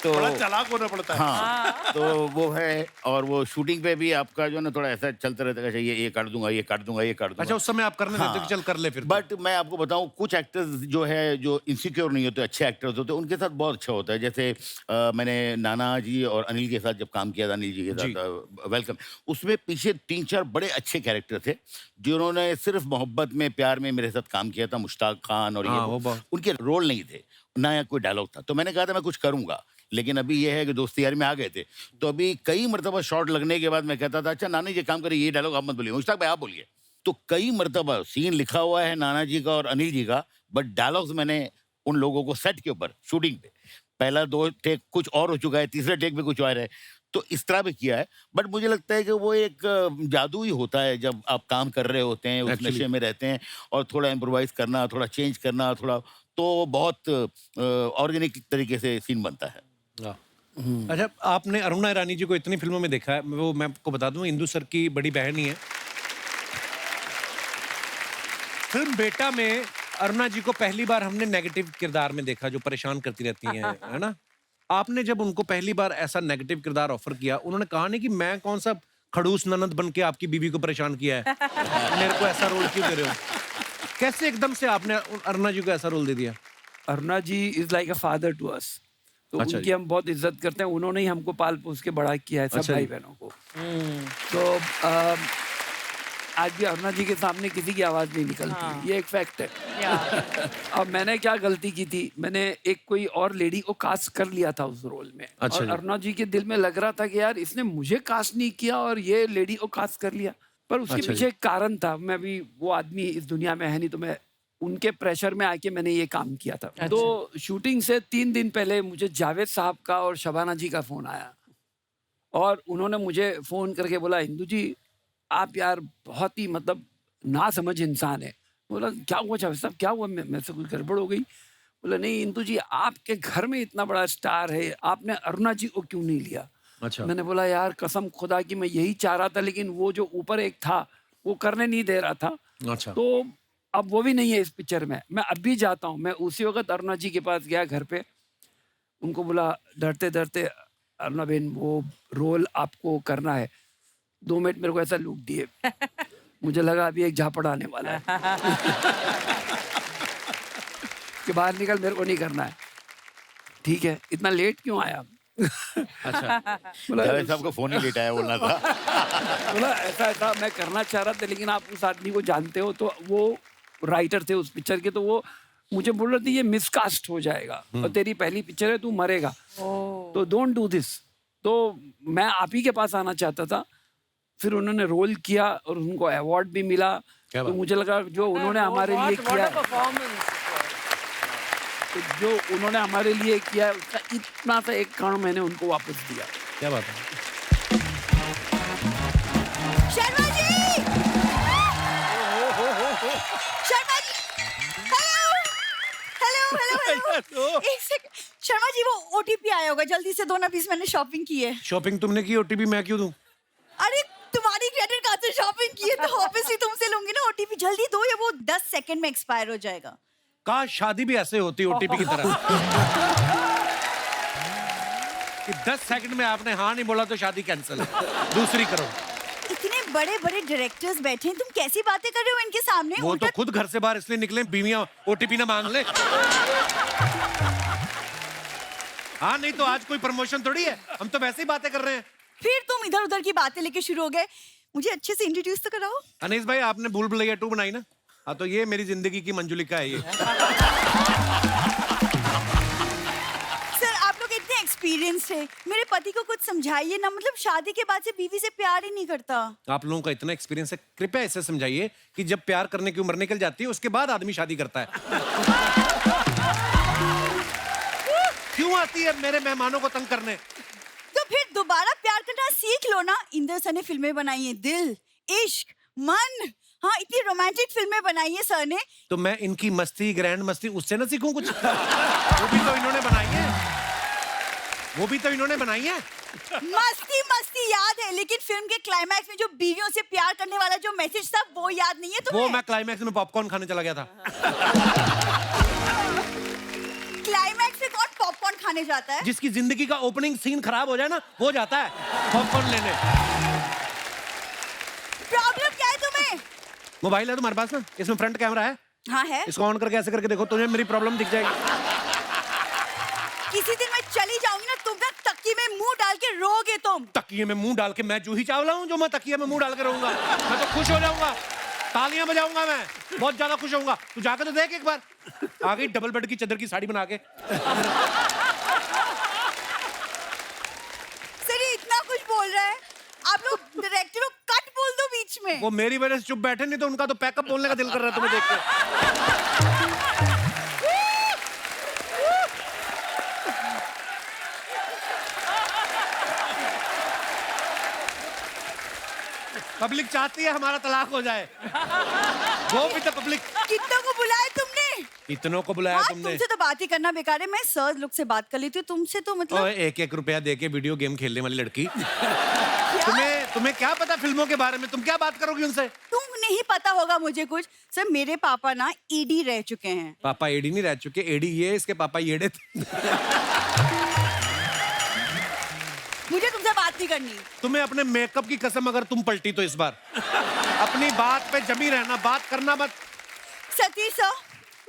तो बड़ा चालाक होना पड़ता है। हाँ तो वो है, और वो शूटिंग पे भी आपका जो है ना थोड़ा ऐसा चलता रहता है, अच्छा ये काट दूंगा, ये काट दूंगा, ये काट दूंगा। अच्छा, उस समय आप करने देते हो कि चल कर ले फिर तो। बट मैं आपको बताऊं कुछ एक्टर्स जो है जो इनसिक्योर नहीं होते, अच्छे एक्टर्स होते हैं, उनके साथ बहुत अच्छा होता है। जैसे मैंने नाना जी और अनिल के साथ जब काम किया था, अनिल जी के साथ वेलकम, उसमें पीछे 3-4 बड़े अच्छे कैरेक्टर थे जिन्होंने सिर्फ मोहब्बत में प्यार में मेरे साथ काम किया था, मुश्ताक खान और हाँ, वो ये बहुत- उनके रोल नहीं थे, ना कोई डायलॉग था। तो मैंने कहा था मैं कुछ करूंगा, लेकिन अभी ये है कि दोस्ती यारी में आ गए थे, तो अभी कई मरतबा शॉट लगने के बाद मैं कहता था अच्छा नाना जी काम करिए, ये डायलॉग आप मत बोलिए, मुश्ताक भाई आप बोलिए। तो कई मरतबा सीन लिखा हुआ है नाना जी का और अनिल जी का, बट डायलॉग्स मैंने उन लोगों को सेट के ऊपर शूटिंग पे, पहला 2 टेक कुछ और हो चुका है, तीसरे टेक पे कुछ और है, तो इस तरह भी किया है। बट मुझे लगता है कि वो एक जादू ही होता है जब आप काम कर रहे होते हैं, उस Actually. नशे में रहते हैं, और थोड़ा इम्प्रोवाइज करना, थोड़ा चेंज करना, थोड़ा तो बहुत ऑर्गेनिक तरीके से सीन बनता है। अच्छा, आपने अरुणा ईरानी जी को इतनी फिल्मों में देखा है, वो मैं आपको बता दूं इंदु सर की बड़ी बहन ही है। फिल्म बेटा में अरुणा जी को पहली बार हमने नेगेटिव किरदार में देखा, जो परेशान करती रहती हैं, है ना। आपने जब उनको पहली बार ऐसा नेगेटिव किरदार ऑफर किया, उन्होंने कहा नहीं कि मैं कौन सा खड़ूस ननद बन के आपकी बीवी को परेशान किया है, मेरे को ऐसा रोल क्यों दे रहे हो? कैसे एकदम से आपने अरुणा जी को ऐसा रोल दे दिया? Aruna ji is like a father to us, तो अच्छा उनकी जी। हम बहुत इज्जत करते हैं। उन्होंने ही हमको पाल पोस के बड़ा किया है, सब अच्छा भाई जी। बहनों को। तो आज भी अरुणा जी के सामने किसी की आवाज नहीं निकलती, ये एक फैक्ट है। अब मैंने क्या गलती की थी, मैंने एक कोई और लेडी को कास्ट कर लिया था उस रोल में। अच्छा और जी। अरुणा जी के दिल में लग रहा था कि यार इसने मुझे कास्ट नहीं किया और ये लेडी को कास्ट कर लिया, पर उसके अच्छा जी। पीछे एक कारण था। मैं भी वो आदमी इस दुनिया में है नहीं, तो मैं उनके प्रेशर में आके मैंने ये काम किया था। तो शूटिंग से 3 दिन पहले मुझे जावेद साहब का और शबाना जी का फोन आया और उन्होंने मुझे फ़ोन करके बोला, इंदु जी आप यार बहुत ही मतलब ना समझ इंसान है। बोला क्या हुआ जावेद साहब, क्या हुआ? मैं से कुछ गड़बड़ हो गई? बोला नहीं इंदु जी, आपके घर में इतना बड़ा स्टार है, आपने अरुणा जी को क्यों नहीं लिया? अच्छा। मैंने बोला यार कसम खुदा की मैं यही चाह रहा था, लेकिन वो जो ऊपर एक था वो करने नहीं दे रहा था। अच्छा। तो अब वो भी नहीं है इस पिक्चर में। मैं अब भी जाता हूँ, मैं उसी वक्त अरुणा जी के पास गया घर पे, उनको बोला डरते डरते, अरुणा बहन वो रोल आपको करना है। 2 मिनट मेरे को ऐसा लुक दिए, मुझे लगा अभी एक झापड़ आने वाला है कि बाहर निकल, मेरे को नहीं करना है। ठीक है, इतना लेट क्यों आया? अच्छा। बोला जावेद साहब को फोन ही लेट आया बोलना था। बोला ऐसा ऐसा मैं करना चाह रहा था, लेकिन आप उस आदमी को जानते हो, तो वो राइटर थे उस पिक्चर के, तो वो मुझे बोल रहे थे ये मिसकास्ट हो जाएगा और तेरी पहली पिक्चर है, तू मरेगा, तो डोंट डू दिस। तो मैं आप ही के पास आना चाहता था। फिर उन्होंने रोल किया और उनको अवार्ड भी मिला। क्या तो बात? मुझे लगा जो उन्होंने हमारे लिए किया, तो जो उन्होंने हमारे लिए किया उसका इतना सा एक कण मैंने उनको वापस दिया। क्या बात है? शर्मा जी! शर्मा जी! हेलो! एक सेकंड, शर्मा जी वो ओटीपी आया होगा, जल्दी से दो ना प्लीज, मैंने शॉपिंग की है। शॉपिंग तुमने की, ओटीपी मैं क्यों दूं? अरे तुम्हारी क्रेडिट कार्ड से शॉपिंग की है तो ऑब्वियसली तुमसे लूंगी ना ओटीपी। जल्दी दो या वो 10 सेकंड में एक्सपायर हो जाएगा। काश शादी भी ऐसे होती ओटीपी की तरह कि 10 सेकंड में आपने हाँ नहीं बोला तो शादी कैंसिल है, दूसरी करो। इतने बड़े बड़े डायरेक्टर्स बैठे हैं, तुम कैसी बातें कर रहे हो इनके सामने? वो तो खुद घर से बाहर इसलिए निकले बीवियां ओटीपी ना मांग ले। हाँ नहीं तो आज कोई प्रमोशन थोड़ी है, हम तो वैसे ही बातें कर रहे हैं। फिर तुम इधर उधर की बातें लेके शुरू हो गए। मुझे अच्छे से इंट्रोड्यूस तो कराओ। अनीस भाई आपने भूल भुलैया 2 बनाई ना? हाँ तो ये मेरी जिंदगी की मंजुलिका है ये। सर आप लोग इतने एक्सपीरियंस है, मेरे पति को कुछ समझाइए ना, मतलब शादी के बाद से बीवी से प्यार ही नहीं करता। आप लोगों का इतना एक्सपीरियंस है, कृपया ऐसे समझाइए कि जब प्यार करने की उम्र निकल जाती है उसके बाद आदमी शादी करता है। क्यों आती है मेरे मेहमानों को तंग करने? तो फिर दोबारा प्यार करना सीख लो ना। इंदर सर ने फिल्में बनाई हैं, दिल, इश्क, मन, हाँ इतनी रोमांटिक फिल्में बनाई है सर ने। तो मैं इनकी मस्ती, ग्रैंड मस्ती उससे ना सीखूं कुछ? वो भी तो इन्होंने बनाई है, वो भी तो इन्होंने बनाई है। मस्ती मस्ती याद है, लेकिन फिल्म के क्लाइमैक्स में जो बीवियों से प्यार करने वाला जो मैसेज था वो याद नहीं है तुम्हें? वो मैं क्लाइमैक्स में पॉपकॉर्न खाने चला गया था। क्लाइमैक्स में कौन पॉपकॉर्न खाने जाता है? जिसकी जिंदगी का ओपनिंग सीन खराब हो जाए ना वो जाता है पॉपकॉर्न लेने। प्रॉब्लम क्या है तुम्हें? मोबाइल है तुम्हारे पास ना, इसमें फ्रंट कैमरा है, हाँ है। इसको ऑन करके ऐसे करके देखो, तुम्हें मेरी प्रॉब्लम दिख जाएगी। किसी दिन मैं चली जाऊंगी ना, तुम ना तकिए में मुंह डाल के रोगे तुम। तकिए में मुंह डाल के? मैं जूही चावला हूँ जो मैं तकिए में मुंह डाल के रहूंगा? मैं तो खुश हो जाऊंगा, तालियां बजाऊंगा, मैं बहुत ज्यादा खुश होऊंगा। तू जाकर तो देख एक बार, आ गई डबल बेड की चादर की साड़ी बना के। सर ये इतना कुछ बोल रहा है, आप लोग डायरेक्टर हो, कट बोल दो बीच में। वो मेरी वजह से चुप बैठे, नहीं तो उनका तो पैकअप बोलने का दिल कर रहा है तुम्हें देख के। पब्लिक चाहती है हमारा तलाक हो जाए, वो भी तो पब्लिक। कितनों को बुलाया तुमने? इतनों को बुलाया हाँ, तुमने? तुमसे तो बात ही करना बेकार है। मैं सर लोग से बात कर लेती हूँ, तुमसे तो मतलब। ओए 1-1 रुपया दे के वीडियो गेम खेलने वाली लड़की। तुम्हें क्या पता फिल्मों के बारे में? तुम क्या बात करोगी उनसे? तुम नहीं पता होगा मुझे कुछ। सर मेरे पापा ना ईडी रह चुके हैं। पापा एडी नहीं रह चुके, एडी ये, इसके पापा येड़े थे। मुझे तुमसे बात नहीं करनी। तुम्हें अपने मेकअप की कसम अगर तुम पलटी तो इस बार अपनी बात पे जमी रहना, बात करना मत। सतीश सर,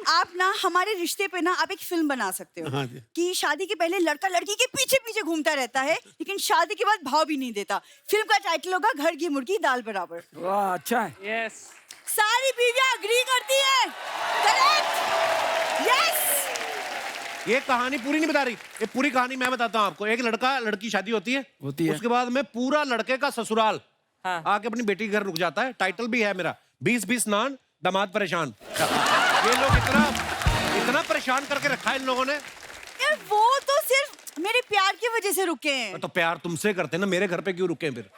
आप ना हमारे रिश्ते पे ना आप एक फिल्म बना सकते हो। हाँ जी। कि शादी के पहले लड़का लड़की के पीछे पीछे घूमता रहता है, लेकिन शादी के बाद भाव भी नहीं देता। फिल्म का टाइटल होगा घर की मुर्गी दाल बराबर। वाह अच्छा है। यस। सारी बीवियां अग्री करती हैं। करेक्ट? यस। ये कहानी पूरी नहीं बता रही, ये पूरी कहानी मैं बताता हूँ आपको। एक लड़का लड़की शादी होती है, उसके बाद में पूरा लड़के का ससुराल आके अपनी बेटी के घर रुक जाता है। टाइटल भी है मेरा 20-20 नान दामाद परेशान। ये लोग इतना परेशान करके रखा है इन लोगों ने। यार वो तो सिर्फ मेरे प्यार की वजह से रुके हैं। तो प्यार तुमसे करते हैं ना, मेरे घर पे क्यों रुके फिर?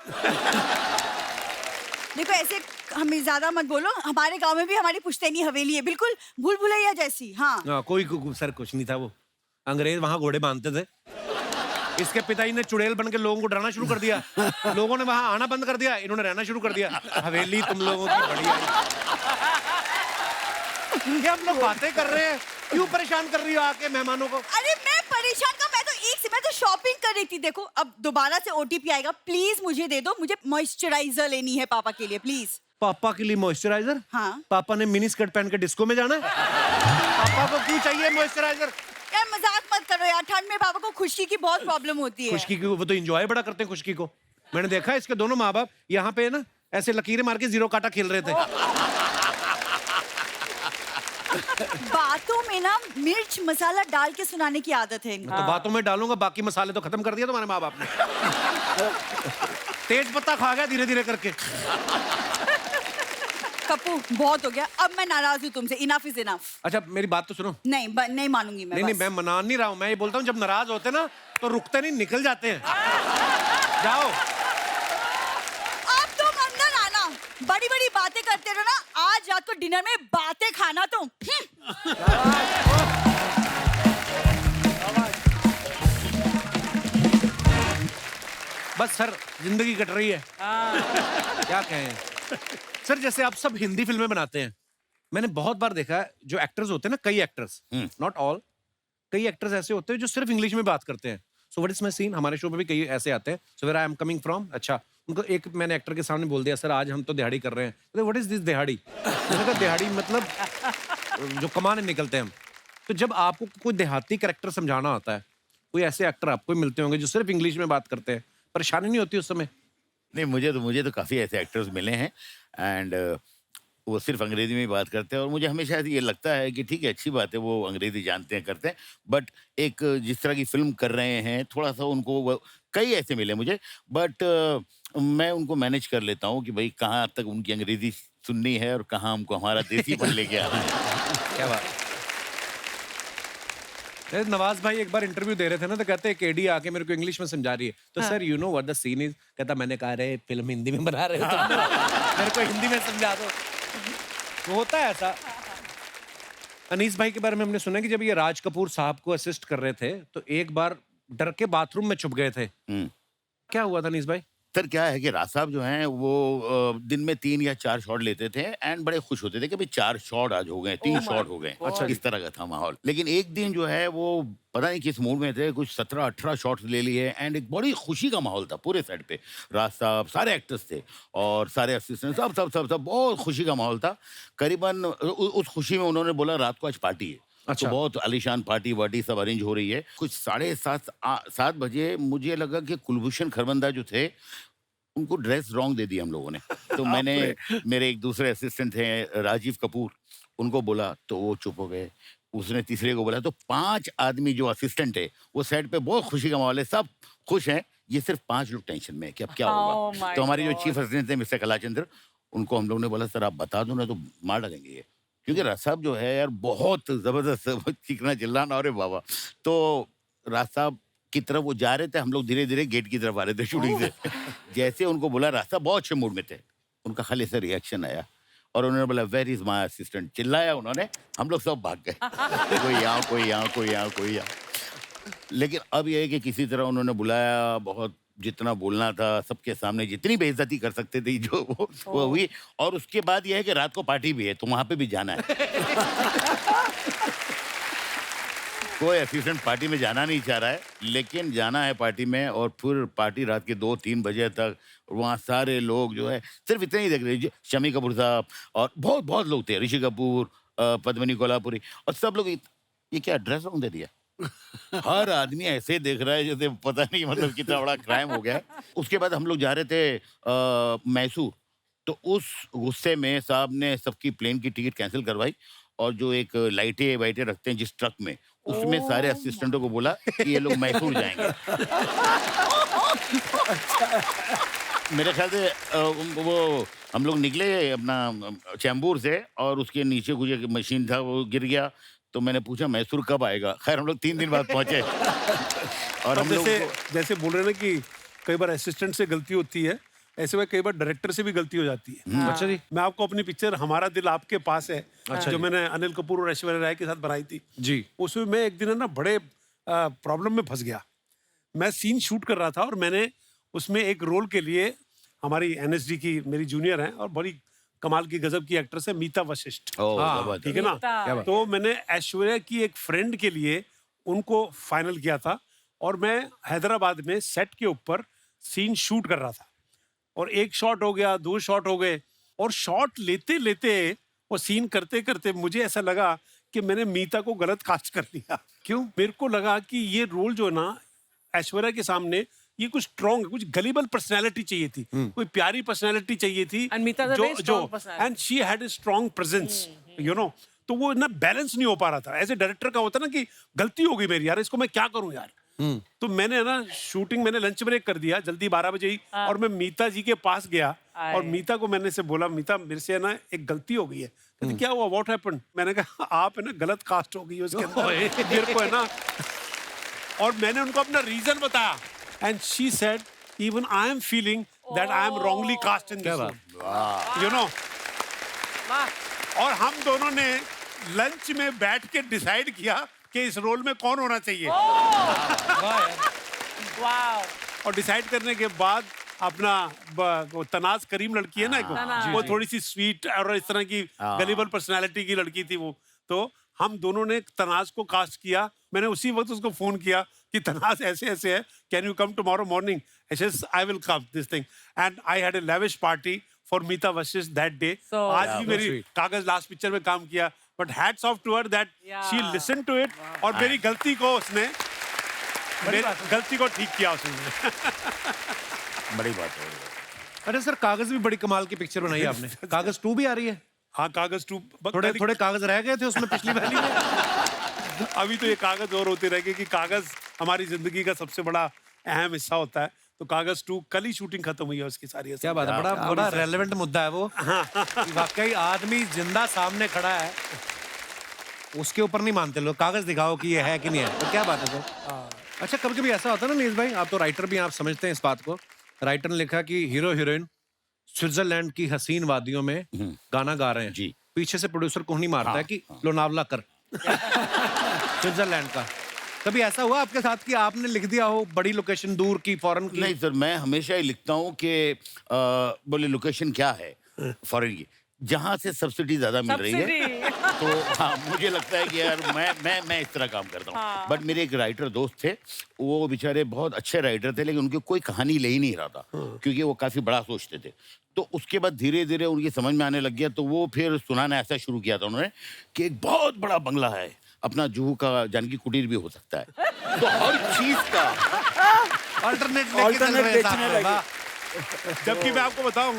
देखो ऐसे हमें ज्यादा मत बोलो, हमारे गांव में भी हमारी पुश्तैनी हवेली है, बिल्कुल भूल भुलैया जैसी। हाँ कोई सर कुछ नहीं था, वो अंग्रेज वहां घोड़े बांधते थे। इसके पिताजी ने चुड़ैल बन के लोगों को डराना शुरू कर दिया, लोगों ने वहां आना बंद कर दिया, इन्होंने रहना शुरू कर दिया। हवेली तुम लोगों की बढ़िया। ये हम लोग बातें कर रहे हैं, क्यों परेशान कर रही हो आके मेहमानों को? अरे मैं परेशान का, मैं तो शॉपिंग कर रही थी। देखो अब दोबारा से ओटीपी आएगा, प्लीज मुझे दे दो, मुझे मॉइस्चराइजर लेनी है पापा के लिए प्लीज। पापा के लिए मॉइस्चराइजर? हाँ। पापा ने मिनी स्कर्ट पहन के डिस्को में जाना है? पापा को क्यों चाहिए मॉइस्चराइजर? यार मजाक मत करो यार, ठंड में पापा को खुश्की की बहुत प्रॉब्लम होती है। खुशकी की वो तो एंजॉय बड़ा करते हैं खुशकी को। मैंने देखा इसके दोनों माँ बाप यहाँ पे ना ऐसे लकीरें मार के जीरो काटा खेल रहे थे। बातों में ना मिर्च मसाला डाल के सुनाने की आदत है इनको। तो बातों में डालूंगा, बाकी मसाले तो खत्म कर दिया तुम्हारे माँ बाप ने। तेज पत्ता खा गया धीरे धीरे करके। कप्पू बहुत हो गया, अब मैं नाराज हूँ तुमसे, इनफ इज इनफ। अच्छा मेरी बात तो सुनो। नहीं नहीं मानूंगी मैं। नहीं मैं मना नहीं रहा हूँ, मैं ये बोलता हूँ जब नाराज होते ना तो रुकते नहीं, निकल जाते हैं। जाओ अब तुम अंदर आना, बड़ी बड़ी बातें करते रहो ना, आज रात को डिनर में बातें खाना तुम। बस सर जिंदगी कट रही है, क्या कहें सर। जैसे आप सब हिंदी फिल्में बनाते हैं, मैंने बहुत बार देखा है जो एक्टर्स होते हैं ना, कई एक्टर्स, नॉट ऑल, कई एक्टर्स ऐसे होते हैं जो सिर्फ इंग्लिश में बात करते हैं। So what is my scene, हमारे शो पे भी कई ऐसे आते हैं। So where I am coming from, अच्छा उनको एक मैंने एक्टर के सामने बोल दिया, सर आज हम तो दिहाड़ी कर रहे हैं। तो व्हाट इज दिस दिहाड़ी? मैंने कहा दिहाड़ी मतलब जो कमाने निकलते हैं हम। तो जब आपको कोई देहाती कैरेक्टर समझाना होता है, कोई ऐसे एक्टर आपको मिलते होंगे जो सिर्फ इंग्लिश में बात करते हैं, परेशानी नहीं होती उस समय? नहीं, मुझे तो काफ़ी ऐसे एक्टर्स मिले हैं एंड वो सिर्फ अंग्रेजी में ही बात करते हैं और मुझे हमेशा ये लगता है कि ठीक है, अच्छी बात है, वो अंग्रेजी जानते हैं, करते हैं, बट एक जिस तरह की फिल्म कर रहे हैं थोड़ा सा उनको, कई ऐसे मिले मुझे, बट मैं उनको मैनेज कर लेता हूँ कि भाई कहाँ तक उनकी अंग्रेजी सुननी है और कहाँ हमको हमारा देसीपन लेके आना है। क्या बात। नवाज भाई एक बार इंटरव्यू दे रहे थे ना, तो कहते हैं केडी आके मेरे को इंग्लिश में समझा रही है, तो sir you know what the scene is, कहता मैंने कहा रे फिल्म हिंदी में बना रहे हो तो मेरे को हिंदी में समझा दो। तो होता है ऐसा। अनीस भाई के बारे में हमने सुना कि जब ये राज कपूर साहब को असिस्ट कर रहे थे तो एक बार डर के बाथरूम में छुप गए थे, क्या हुआ था अनीस भाई? सर क्या है कि राज साहब जो हैं वो दिन में 3 या 4 शॉट लेते थे एंड बड़े खुश होते थे कि भाई 4 शॉट आज हो गए, 3 शॉट हो गए। अच्छा, इस तरह का था माहौल। लेकिन एक दिन जो है वो पता नहीं किस मूड में थे, कुछ 17-18 शॉट्स ले लिए एंड एक बड़ी खुशी का माहौल था पूरे सेट पे। राज साहब, सारे एक्टर्स थे और सारे असिस्टेंट, सब बहुत खुशी का माहौल था। करीबन उस खुशी में उन्होंने बोला रात को आज पार्टी है। अच्छा। तो बहुत आलीशान पार्टी वार्टी सब अरेंज हो रही है। कुछ 7:30 बजे मुझे लगा कि कुलभूषण खरबंदा जो थे उनको ड्रेस रॉन्ग दे दिया हम लोगों ने। तो मैंने, मेरे एक दूसरे असिस्टेंट थे राजीव कपूर, उनको बोला तो वो चुप हो गए। उसने तीसरे को बोला, तो 5 आदमी जो असिस्टेंट है वो सेट पे बहुत खुशी का माहौल है, सब खुश हैं, ये सिर्फ 5 लोग टेंशन में है कि अब क्या होगा। तो हमारे जो चीफ असिस्टेंट थे मिस्टर कलाचंद्र, उनको हम लोग ने बोला सर आप बता दो ना तो मार डालेंगे ये, क्योंकि राज साहब जो है यार बहुत जबरदस्त चीखना चिल्लाना, अरे बाबा। तो राज साहब की तरफ वो जा रहे थे, हम लोग धीरे धीरे गेट की तरफ आ रहे थे शूटिंग से। जैसे उनको बोला, राज साहब बहुत अच्छे मूड में थे, उनका खाली से रिएक्शन आया और उन्होंने बोला वेयर इज माय असिस्टेंट, चिल्लाया उन्होंने, हम लोग सब भाग गए। कोई यहाँ कोई यहाँ कोई यहाँ कोई यहाँ। लेकिन अब यह है कि किसी तरह उन्होंने बुलाया, बहुत जितना बोलना था सबके सामने, जितनी बेइज्जती कर सकते थे जो वो हुई। और उसके बाद यह है कि रात को पार्टी भी है तो वहां पे भी जाना है। कोई असिस्टेंट पार्टी में जाना नहीं चाह रहा है, लेकिन जाना है पार्टी में। और फिर पार्टी रात के 2-3 बजे तक, वहाँ सारे लोग जो है सिर्फ इतने ही देख रहे हैं, शमी कपूर साहब और बहुत लोग थे, ऋषि कपूर, पद्मिनी कोल्हापुरी, और सब लोग ये क्या ड्रेस रॉन्ग दे दिया। हर आदमी ऐसे देख रहा है जैसे पता नहीं मतलब कितना बड़ा क्राइम हो गया है। उसके बाद हम लोग जा रहे थे मैसूर, तो उस गुस्से में साहब ने सबकी प्लेन की टिकट कैंसिल करवाई और जो एक लाइटें वाइटें रखते हैं जिस ट्रक में, उसमें सारे असिस्टेंटों को बोला कि ये लोग मैसूर जाएंगे। मेरे ख्याल से वो हम लोग निकले अपना चैम्बूर से और उसके नीचे कुछ एक मशीन था वो गिर गया, तो मैंने पूछा मैसूर कब आएगा। खैर हम लोग 3 दिन बाद पहुंचे। और हम लोग जैसे बोल रहे हैं ना कि कई बार असिस्टेंट से गलती होती है, ऐसे में कई बार डायरेक्टर से भी गलती हो जाती है। अच्छा जी। मैं आपको अपनी पिक्चर हमारा दिल आपके पास है, अच्छा जो जी। मैंने अनिल कपूर और ऐश्वर्या राय के साथ बनाई थी, जी। उसमें मैं एक दिन है ना बड़े प्रॉब्लम में फंस गया। मैं सीन शूट कर रहा था और मैंने उसमें एक रोल के लिए, हमारी एनएसडी की मेरी जूनियर है और बड़ी कमाल की गजब की एक्ट्रेस है मीता वशिष्ठ, हाँ, ठीक है ना। क्या बात। तो मैंने ऐश्वर्या की एक फ्रेंड के लिए उनको फाइनल किया था और मैं हैदराबाद में सेट के ऊपर सीन शूट कर रहा था और 1 शॉट हो गया, 2 शॉट हो गए और शॉट लेते लेते और सीन करते करते मुझे ऐसा लगा कि मैंने मीता को गलत कास्ट कर दिया। क्यों? मेरे को लगा कि ये रोल जो है ना ऐश्वर्या के सामने ये कुछ स्ट्रॉन्ग है, कुछ गलीबल पर्सनैलिटी चाहिए थी, कोई प्यारी पर्सनैलिटी चाहिए थी, And Meeta is a very strong personality. And she had a strong presence, you know. तो वो ना बैलेंस नहीं हो पा रहा था। एज ए डायरेक्टर का होता ना कि गलती हो गई मेरी, यार इसको मैं क्या करूं यार। तो मैंने ना शूटिंग, मैंने लंच ब्रेक कर दिया जल्दी 12 बजे ही, और मैं मीता जी के पास गया और मीता को मैंने से बोला, मीता मेरे से ना एक गलती हो गई है। कहती क्या हुआ, व्हाट हैपेंड? मैंने कहा आप है ना गलत कास्ट हो गई है उसके अंदर, मेरे को है ना। और मैंने उनको अपना रीजन बताया and she said even I am feeling that I am wrongly cast in this, you know. और हम दोनों ने लंच में बैठ के डिसाइड किया कि इस रोल में कौन होना चाहिए। वाओ। और डिसाइड करने के बाद अपना वो तनाज करीम लड़की है ना, तनाज। वो थोड़ी सी स्वीट और इस तरह की गलीबल पर्सनालिटी की लड़की थी वो। तो हम दोनों ने तनाज को कास्ट किया। मैंने उसी वक्त उसको फोन किया कि तनाज ऐसे ऐसे है, can you come tomorrow morning? I will come this thing and I had a lavish party for Meeta Vashisht that day. So- आज भी मेरी कागज लास्ट पिक्चर में काम किया, but hats off to her that she listen to it और मेरी गलती को उसने, मेरी गलती को ठीक किया उसने। बड़ी बात है। अरे सर, कागज भी बड़ी कमाल की पिक्चर बनाई है आपने। कागज 2 भी आ रही है। हाँ, कागज 2 थोड़े थोड़े कागज रह गए थे उसमें पिछली वाली में। अभी तो ये कागज और होते रह गए कि कागज हमारी जिंदगी का सबसे बड़ा अहम हिस्सा होता है। तो कागज 2 कल ही शूटिंग खत्म हुई है उसकी सारी। क्या बात है, बड़ा बड़ा रेलेवेंट मुद्दा है वो। कि वाकई आदमी जिंदा सामने खड़ा है, उसके ऊपर नहीं मानते लोग, कागज दिखाओ कि ये है कि नहीं है। तो क्या बात है सर। अच्छा, कभी कभी ऐसा होता है ना नीस भाई, आप तो राइटर भी हैं, आप समझते हैं इस बात को। राइटर ने लिखा कि हीरो हीरोइन स्विट्जरलैंड की हसीन वादियों में गाना गा रहे हैं जी। पीछे से प्रोड्यूसर को नहीं मारता है कि लोनावला कर स्विट्जरलैंड का। कभी ऐसा हुआ आपके साथ कि आपने लिख दिया हो बड़ी लोकेशन दूर की, फॉरेन की? नहीं सर, मैं हमेशा ही लिखता हूँ कि बोले लोकेशन क्या है फॉरेन की, जहाँ से सब्सिडी ज्यादा मिल रही है। तो हाँ, मुझे लगता है कि यार मैं इस तरह काम करता हूँ। बट मेरे एक राइटर दोस्त थे, वो बेचारे बहुत अच्छे राइटर थे, लेकिन उनकी कोई कहानी ले ही नहीं रहा था, क्योंकि वो काफी बड़ा सोचते थे। तो उसके बाद धीरे धीरे उनकी समझ में आने लग गया, तो वो फिर सुनाना ऐसा शुरू किया था उन्होंने कि एक बहुत बड़ा बंगला है, अपना जुहू का जानकी कुटीर भी हो सकता है। तो हर चीज का अल्टरनेट बेचने लगे। जबकि मैं आपको बताऊं,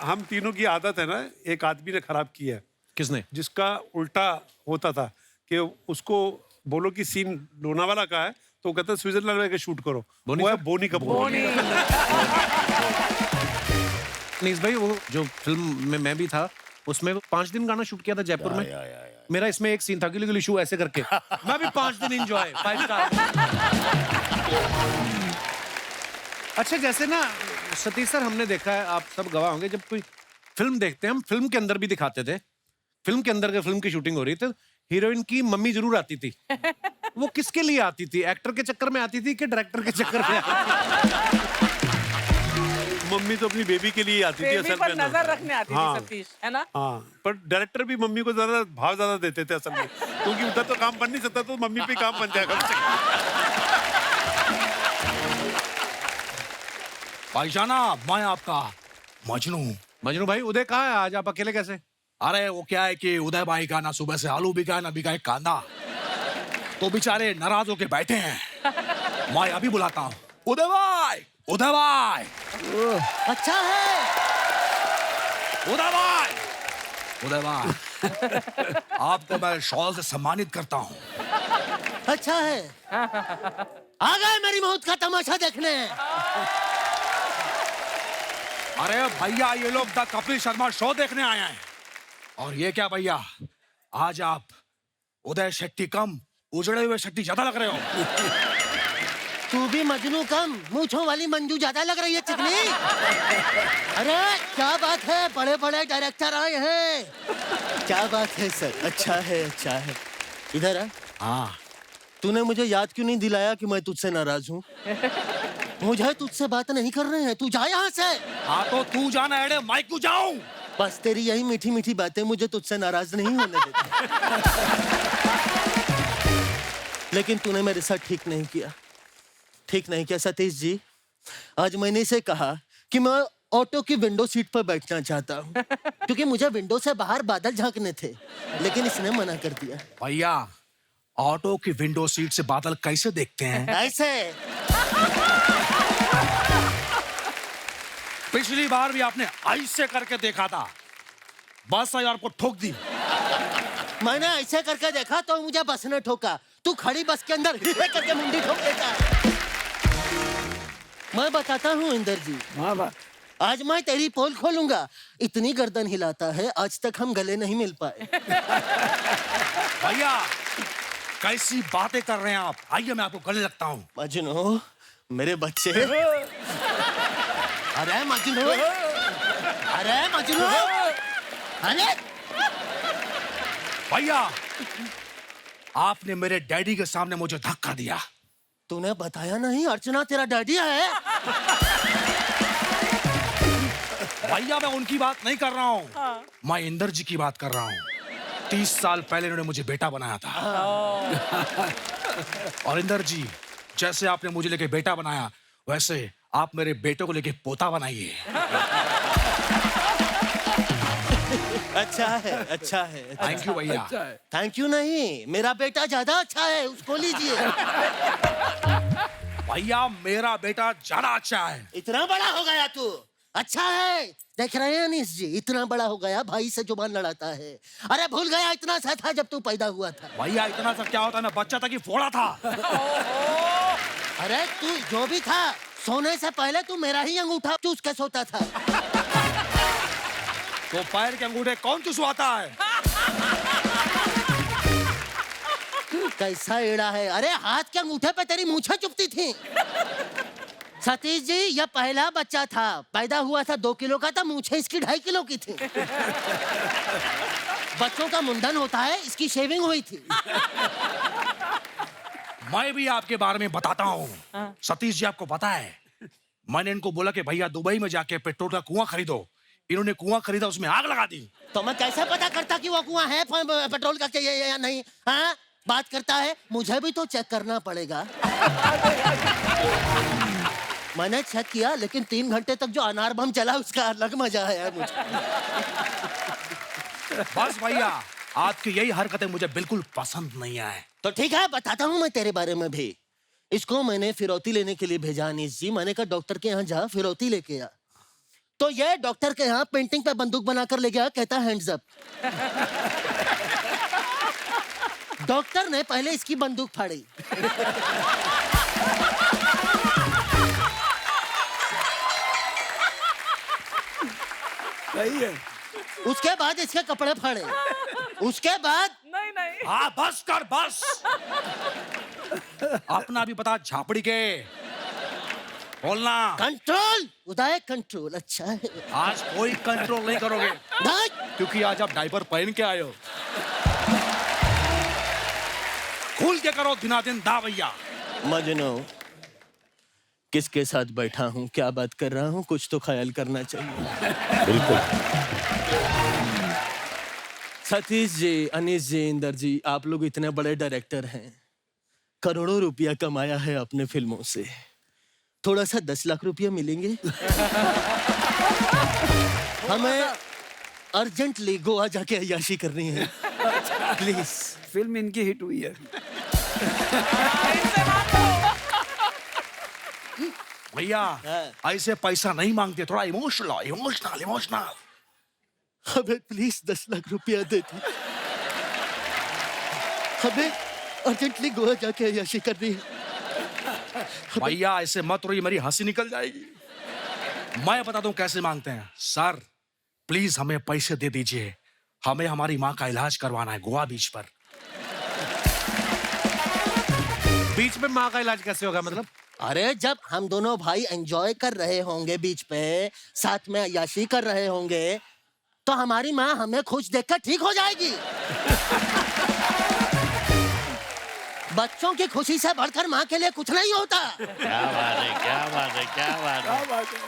हम तीनों की आदत है ना, एक आदमी ने खराब किया है, किसने? जिसका उल्टा होता था कि उसको बोलो कि सीन लोनावाला का है तो वो कहता है स्विट्जरलैंड में शूट करो। वो है बोनी कपूर। नीस भाई, वो जो फिल्म में मैं भी था, उसमें 5 दिन गाना शूट किया था जयपुर में। मेरा इसमें एक सीन था, गिली गिली शू ऐसे करके मैं भी 5 दिन एंजॉय 5 स्टार। अच्छा, जैसे ना सतीश सर, हमने देखा है, आप सब गवाह होंगे, जब कोई फिल्म देखते हैं, हम फिल्म के अंदर भी दिखाते थे, फिल्म के अंदर के फिल्म की शूटिंग हो रही थी, हीरोइन की मम्मी जरूर आती थी। वो किसके लिए आती थी? एक्टर के चक्कर में आती थी कि डायरेक्टर के चक्कर में आती थी? मम्मी तो अपनी बेबी के लिए आती थी बेबी असल पर में ना। नजर रखने आती हाँ। थी सतीश, है ना? हाँ, पर डायरेक्टर भी मम्मी को ज्यादा भाव ज्यादा देते थे असल में, क्योंकि उधर तो काम बन नहीं सकता, तो मम्मी पे काम बन जाएगा। भाईजाना, मैं आपका मजनू। मजनू भाई, उदय कहाँ है आज? आप अकेले कैसे? अरे वो क्या है कि उदय भाई का ना सुबह से आलू बिका है ना बिका है कांदा, तो बेचारे नाराज होके बैठे हैं। मैं अभी बुलाता हूँ। उदय भाई, उदय भाई, अच्छा है। उदय भाई, उदय भाई, आपको मैं शॉल से सम्मानित करता हूँ। अच्छा है। आ गए मेरी मौत का तमाशा देखने। अरे भैया, ये लोग द कपिल शर्मा शो देखने आए हैं। और ये क्या भैया, आज आप उदय शेट्टी कम उजड़े हुए शेट्टी ज्यादा लग रहे हो। तू भी मजनू कम मूंछों वाली मंजू ज्यादा लग रही है चिकनी। अरे क्या बात है, बड़े बड़े डायरेक्टर आए हैं। क्या बात है सर, अच्छा है अच्छा है। इधर आ। हाँ तूने मुझे याद क्यों नहीं दिलाया कि मैं तुझसे नाराज हूँ? मुझे तुझसे बात नहीं कर रहे हैं, तू जा यहाँ से। हाँ तो तू जाना है, माइक को जाऊं। बस तेरी यही मीठी मीठी बातें मुझे तुझसे नाराज नहीं होने देती। लेकिन तूने मेरे साथ ठीक नहीं किया, ठीक नहीं किया सतीश जी। आज मैंने इसे कहा कि मैं ऑटो की विंडो सीट पर बैठना चाहता हूँ क्योंकि मुझे विंडो से बाहर बादल झांकने थे, लेकिन इसने मना कर दिया। भैया ऑटो की विंडो सीट से बादल कैसे देखते हैं? ऐसे। पिछली बार भी आपने ऐसे करके देखा था, बस आई आपको ठोक दी। मैंने ऐसे करके देखा तो मुझे बस ने ठोका। तू खड़ी बस के अंदर करके मुंडी ठोक देता। मैं बताता हूँ इंदर जी, हाँ वाह, आज मैं तेरी पोल खोलूंगा। इतनी गर्दन हिलाता है, आज तक हम गले नहीं मिल पाए। भैया कैसी बातें कर रहे हैं आप? आइए मैं आपको गले लगता हूँ। मजनू मेरे बच्चे। अरे मजनू, अरे मजनू, अरे भैया आपने मेरे डैडी के सामने मुझे धक्का दिया। तूने बताया नहीं अर्चना तेरा डैडी है? भैया मैं उनकी बात नहीं कर रहा हूँ, मैं इंदर जी की बात कर रहा हूँ। 30 साल पहले उन्होंने मुझे बेटा बनाया था। और इंदर जी जैसे आपने मुझे लेके बेटा बनाया, वैसे आप मेरे बेटे को लेके पोता बनाइए। अच्छा है अच्छा है। थैंक यू भैया। अच्छा है। थैंक यू नहीं, मेरा बेटा ज्यादा अच्छा है, उसको लीजिए। भैया मेरा बेटा ज्यादा अच्छा है। इतना बड़ा हो गया तू, अच्छा है। देख रहे हैं अनीस जी, इतना बड़ा हो गया, भाई से जुबान लड़ाता है। अरे भूल गया इतना सा था जब तू पैदा हुआ था। भैया इतना सब क्या होता है, मैं बच्चा था कि फोड़ा था। अरे तू जो भी था, सोने से पहले तू मेरा ही अंगूठा चूस के सोता था। तो पैर के अंगूठे कौन चुसवाता है? कैसा एड़ा है। अरे हाथ के अंगूठे पे तेरी मूछें चुभती थी। सतीश जी यह पहला बच्चा था, पैदा हुआ था 2 किलो का था, मूछें इसकी 2.5 किलो की थी। बच्चों का मुंडन होता है, इसकी शेविंग हुई थी। मैं भी आपके बारे में बताता हूँ। सतीश जी आपको पता है, मैंने इनको बोला कि भैया दुबई में जाके पेट्रोल का कुआं खरीदो। इन्होंने कुआं खरीदा, उसमें आग लगा दी। तो मैं कैसे पता करता कि वो कुआं है पेट्रोल का या नहीं? हाँ बात करता है, मुझे भी तो चेक करना पड़ेगा। मैंने चेक किया, लेकिन 3 घंटे तक जो अनार बम चला उसका अलग मजा आया मुझे। बस भैया आपकी यही हरकतें मुझे बिल्कुल पसंद नहीं आए। तो ठीक है, बताता हूँ मैं तेरे बारे में भी। इसको मैंने फिरौती लेने के लिए भेजा अनीस जी। मैंने कहा डॉक्टर के यहाँ जा, फिरौती लेके आ। तो ये डॉक्टर के यहाँ पेंटिंग पे बंदूक बनाकर ले गया, कहता हैंड्स अप। डॉक्टर ने पहले इसकी बंदूक फाड़ी। सही है। उसके बाद इसके कपड़े फाड़े। उसके बाद नहीं नहीं हाँ बस कर बस। अपना भी पता झापड़ी के बोलना। कंट्रोल उदय, कंट्रोल। अच्छा है। आज कोई कंट्रोल नहीं करोगे, नहीं। क्योंकि आज आप डायपर पहन के आए हो। खुल के करो दिन दा भैया। मजनू किसके साथ बैठा हूँ, क्या बात कर रहा हूँ, कुछ तो ख्याल करना चाहिए। बिल्कुल। सतीश जी, अनीस जी, इंदर जी, आप लोग इतने बड़े डायरेक्टर हैं, करोड़ों रुपया कमाया है अपने फिल्मों से। थोड़ा सा 10 लाख रुपया मिलेंगे? हमें अर्जेंटली गोवा जाके अय्याशी करनी है, प्लीज। फिल्म इनकी हिट हुई है। भैया ऐसे पैसा नहीं मांगते, थोड़ा इमोशनल इमोशनल इमोशनल। हमें प्लीज 10 लाख रुपया दे दी। हमें अर्जेंटली गोवा जाके अय्याशी करनी है। भैया ऐसे मत रोइए, मेरी हंसी निकल जाएगी। मैं बता दूं कैसे मांगते हैं। सर प्लीज हमें पैसे दे दीजिए, हमें हमारी माँ का इलाज करवाना है गोवा बीच पर। बीच में माँ का इलाज कैसे होगा मतलब? अरे जब हम दोनों भाई एंजॉय कर रहे होंगे बीच पे, साथ में अय्याशी कर रहे होंगे, तो हमारी माँ हमें खुश देखकर ठीक हो जाएगी। बच्चों की खुशी से बढ़कर माँ के लिए कुछ नहीं होता। क्या बात है, क्या बात है, क्या बात है।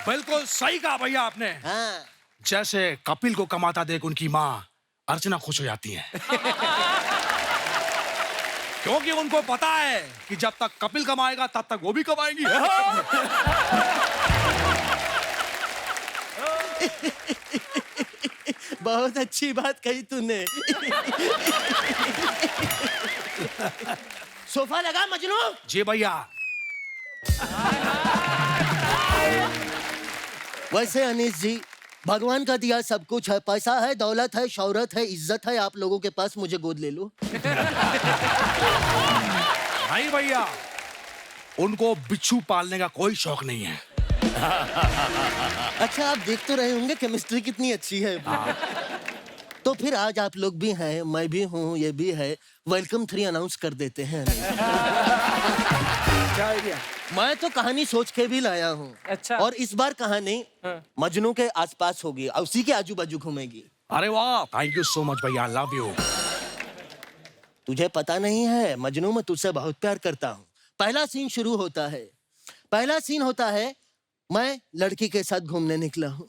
बिल्कुल सही कहा भैया आपने। हाँ। जैसे कपिल को कमाता देख उनकी माँ अर्चना खुश हो जाती है। क्योंकि उनको पता है कि जब तक कपिल कमाएगा तब तक वो भी कमाएंगी। बहुत अच्छी बात कही तूने। सोफा लगा मजनू। जी भैया। वैसे अनीस जी, भगवान का दिया सब कुछ है, पैसा है, दौलत है, शौहरत है, इज्जत है आप लोगों के पास, मुझे गोद ले लो। नहीं भैया, उनको बिच्छू पालने का कोई शौक नहीं है। अच्छा, आप देख तो रहे होंगे केमिस्ट्री कितनी अच्छी है। तो फिर आज आप लोग भी हैं, मैं भी हूँ, ये भी है, वेलकम 3 अनाउंस कर देते हैं। क्या आइडिया? मैं तो कहानी सोच के भी लाया हूँ। अच्छा। और इस बार कहानी मजनू के आसपास होगी, उसी के आजू बाजू घूमेगी। अरे वाह, थैंक यू सो मच भैया, लव यू। तुझे पता नहीं है मजनू, मैं तुझसे बहुत प्यार करता हूँ। पहला सीन शुरू होता है। पहला सीन होता है, मैं लड़की के साथ घूमने निकला हूँ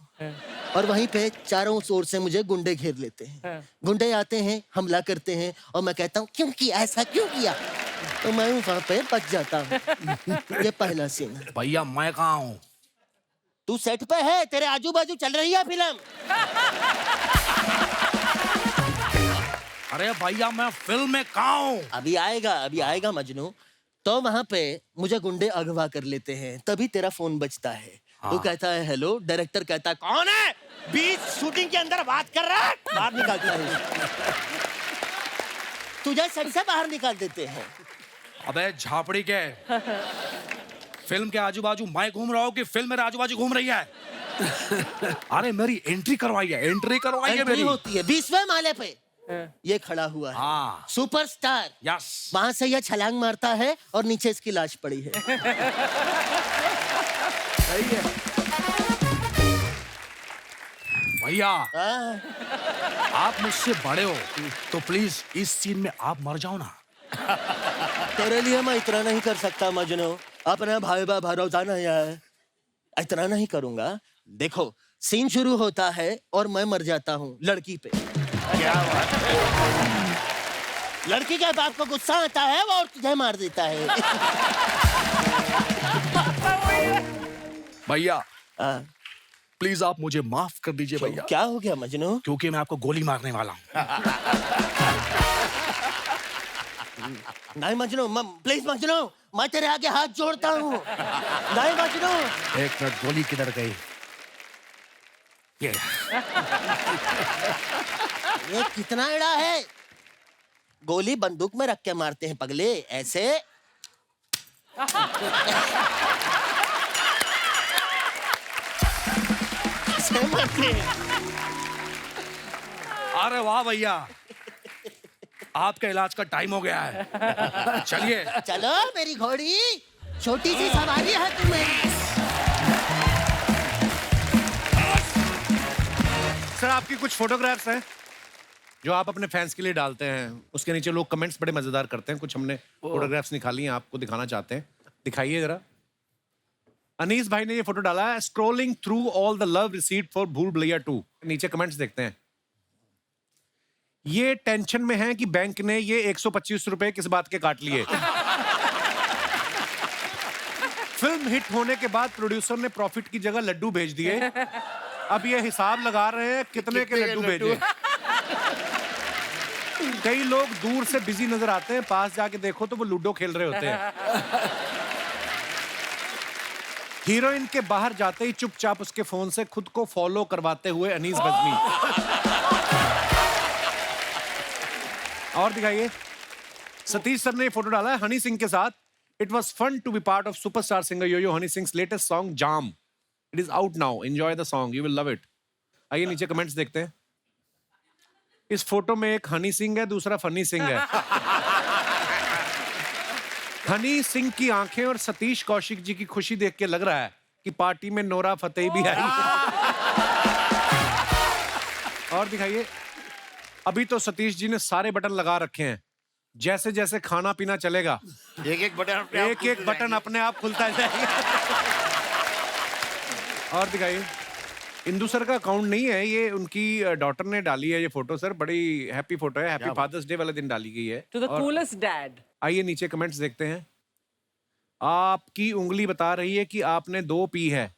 और वहीं पे चारों ओर से मुझे गुंडे घेर लेते हैं। गुंडे आते हैं, हमला करते हैं और मैं कहता हूँ क्यों किया, ऐसा क्यों किया? तो मैं वहां पे बच जाता हूँ। ये पहला सीन है। भैया मैं कहाँ हूँ? तू सेट पे है, तेरे आजू बाजू चल रही है फिल्म। अरे भैया मैं फिल्म में कहाँ हूँ? अभी आएगा मजनू। तो वहां पे मुझे गुंडे अगवा कर लेते हैं, तभी तेरा फोन बजता है। तू कहता है हेलो, डायरेक्टर कहता है कौन है, बीच शूटिंग के अंदर बात कर रहा है, बाहर निकालता है। तुझे सेट से बाहर निकाल देते हैं। अबे झापड़ी के, फिल्म के आजू बाजू मैं घूम रहा हूँ कि फिल्म मेरे आजू बाजू घूम रही है? अरे मेरी एंट्री करवाइए एंट्री मेरी। होती है 20वें माले पे, ये खड़ा हुआ है। हाँ। सुपरस्टार। यस। वहां से ये छलांग मारता है और नीचे इसकी लाश पड़ी है। सही है। भैया हाँ। आप मुझसे बड़े हो तो प्लीज इस सीन में आप मर जाओ ना। तेरे लिए मैं इतना नहीं कर सकता मजनू, अपने भाई बा भरोसा नहीं है, इतना नहीं करूंगा। देखो सीन शुरू होता है और मैं मर जाता हूँ लड़की पे। क्या बात है। लड़की के बाप को गुस्सा आता है वो और तुझे मार देता है। भैया हाँ। प्लीज आप मुझे माफ कर दीजिए भैया, क्या हो गया मजनू? क्योंकि मैं आपको गोली मारने वाला हूँ। नहीं मजनू, प्लीज मजनू, मैं तेरे आगे हाथ जोड़ता हूँ। नहीं मजनू। एक मिनट, गोली किधर गई? ये कितना एड़ा है, गोली बंदूक में रख के मारते हैं पगले, ऐसे। ऐसे मारते हैं। अरे वाह भैया, आपका इलाज का टाइम हो गया है। चलिए चलो मेरी घोड़ी, छोटी सी सवारी है तुम्हें। सर आपकी कुछ फोटोग्राफ्स हैं जो आप अपने फैंस के लिए डालते हैं, उसके नीचे लोग कमेंट्स बड़े मजेदार करते हैं। कुछ हमने फोटोग्राफ्स निकाली हैं, आपको दिखाना चाहते हैं, दिखाइए जरा। अनीस भाई ने ये फोटो डाला है, scrolling through all the love received for भूल भुलैया 2। नीचे कमेंट्स देखते हैं। ये टेंशन में है कि बैंक ने ये 125 रुपए किस बात के काट लिए। फिल्म हिट होने के बाद प्रोड्यूसर ने प्रॉफिट की जगह लड्डू भेज दिए। अब ये हिसाब लगा रहे हैं कितने के लड्डू भेजे। कई लोग दूर से बिजी नजर आते हैं, पास जाके देखो तो वो लूडो खेल रहे होते हैं। हीरोइन के बाहर जाते ही चुपचाप उसके फोन से खुद को फॉलो करवाते हुए अनीस बजमी। और दिखाइए, सतीश सर ने ये फोटो डाला है हनी सिंह के साथ। It was fun to be part of superstar singer Yo Yo Honey Singh latest song जाम। It is out now, enjoy the song, you will love it. आइए नीचे कमेंट्स देखते हैं। इस फोटो में एक हनी सिंह है, दूसरा फनी सिंह है। हनी सिंह की आंखें और सतीश कौशिक जी की खुशी देख के लग रहा है कि पार्टी में नोरा फतेही भी आई। और दिखाइए, अभी तो सतीश जी ने सारे बटन लगा रखे हैं। जैसे जैसे खाना पीना चलेगा, एक एक बटन अपने आप खुलता जाएगा। और दिखाइए, इंदु सर का अकाउंट नहीं है ये, उनकी डॉटर ने डाली है ये फोटो। सर बड़ी हैप्पी फोटो है, हैप्पी फादर्स डे वाले दिन डाली गई है। टू द और कूलेस्ट डैड। आइए नीचे कमेंट्स देखते हैं। आपकी उंगली बता रही है कि आपने 2 पी है,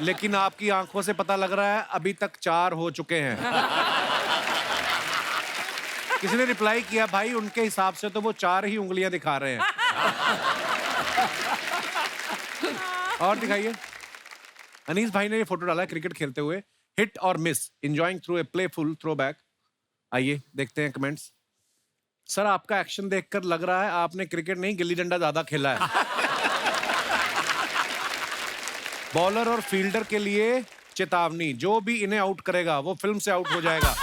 लेकिन आपकी आंखों से पता लग रहा है अभी तक 4 हो चुके हैं। किसी ने रिप्लाई किया, भाई उनके हिसाब से तो वो 4 ही उंगलियां दिखा रहे हैं। और दिखाइए, अनीस भाई ने ये फोटो डाला है क्रिकेट खेलते हुए, हिट और miss, enjoying through a playful throwback. आइए देखते हैं कमेंट्स। सर आपका एक्शन देखकर लग रहा है आपने क्रिकेट नहीं गिल्ली डंडा ज्यादा खेला है। बॉलर और फील्डर के लिए चेतावनी, जो भी इन्हें आउट करेगा वो फिल्म से आउट हो जाएगा।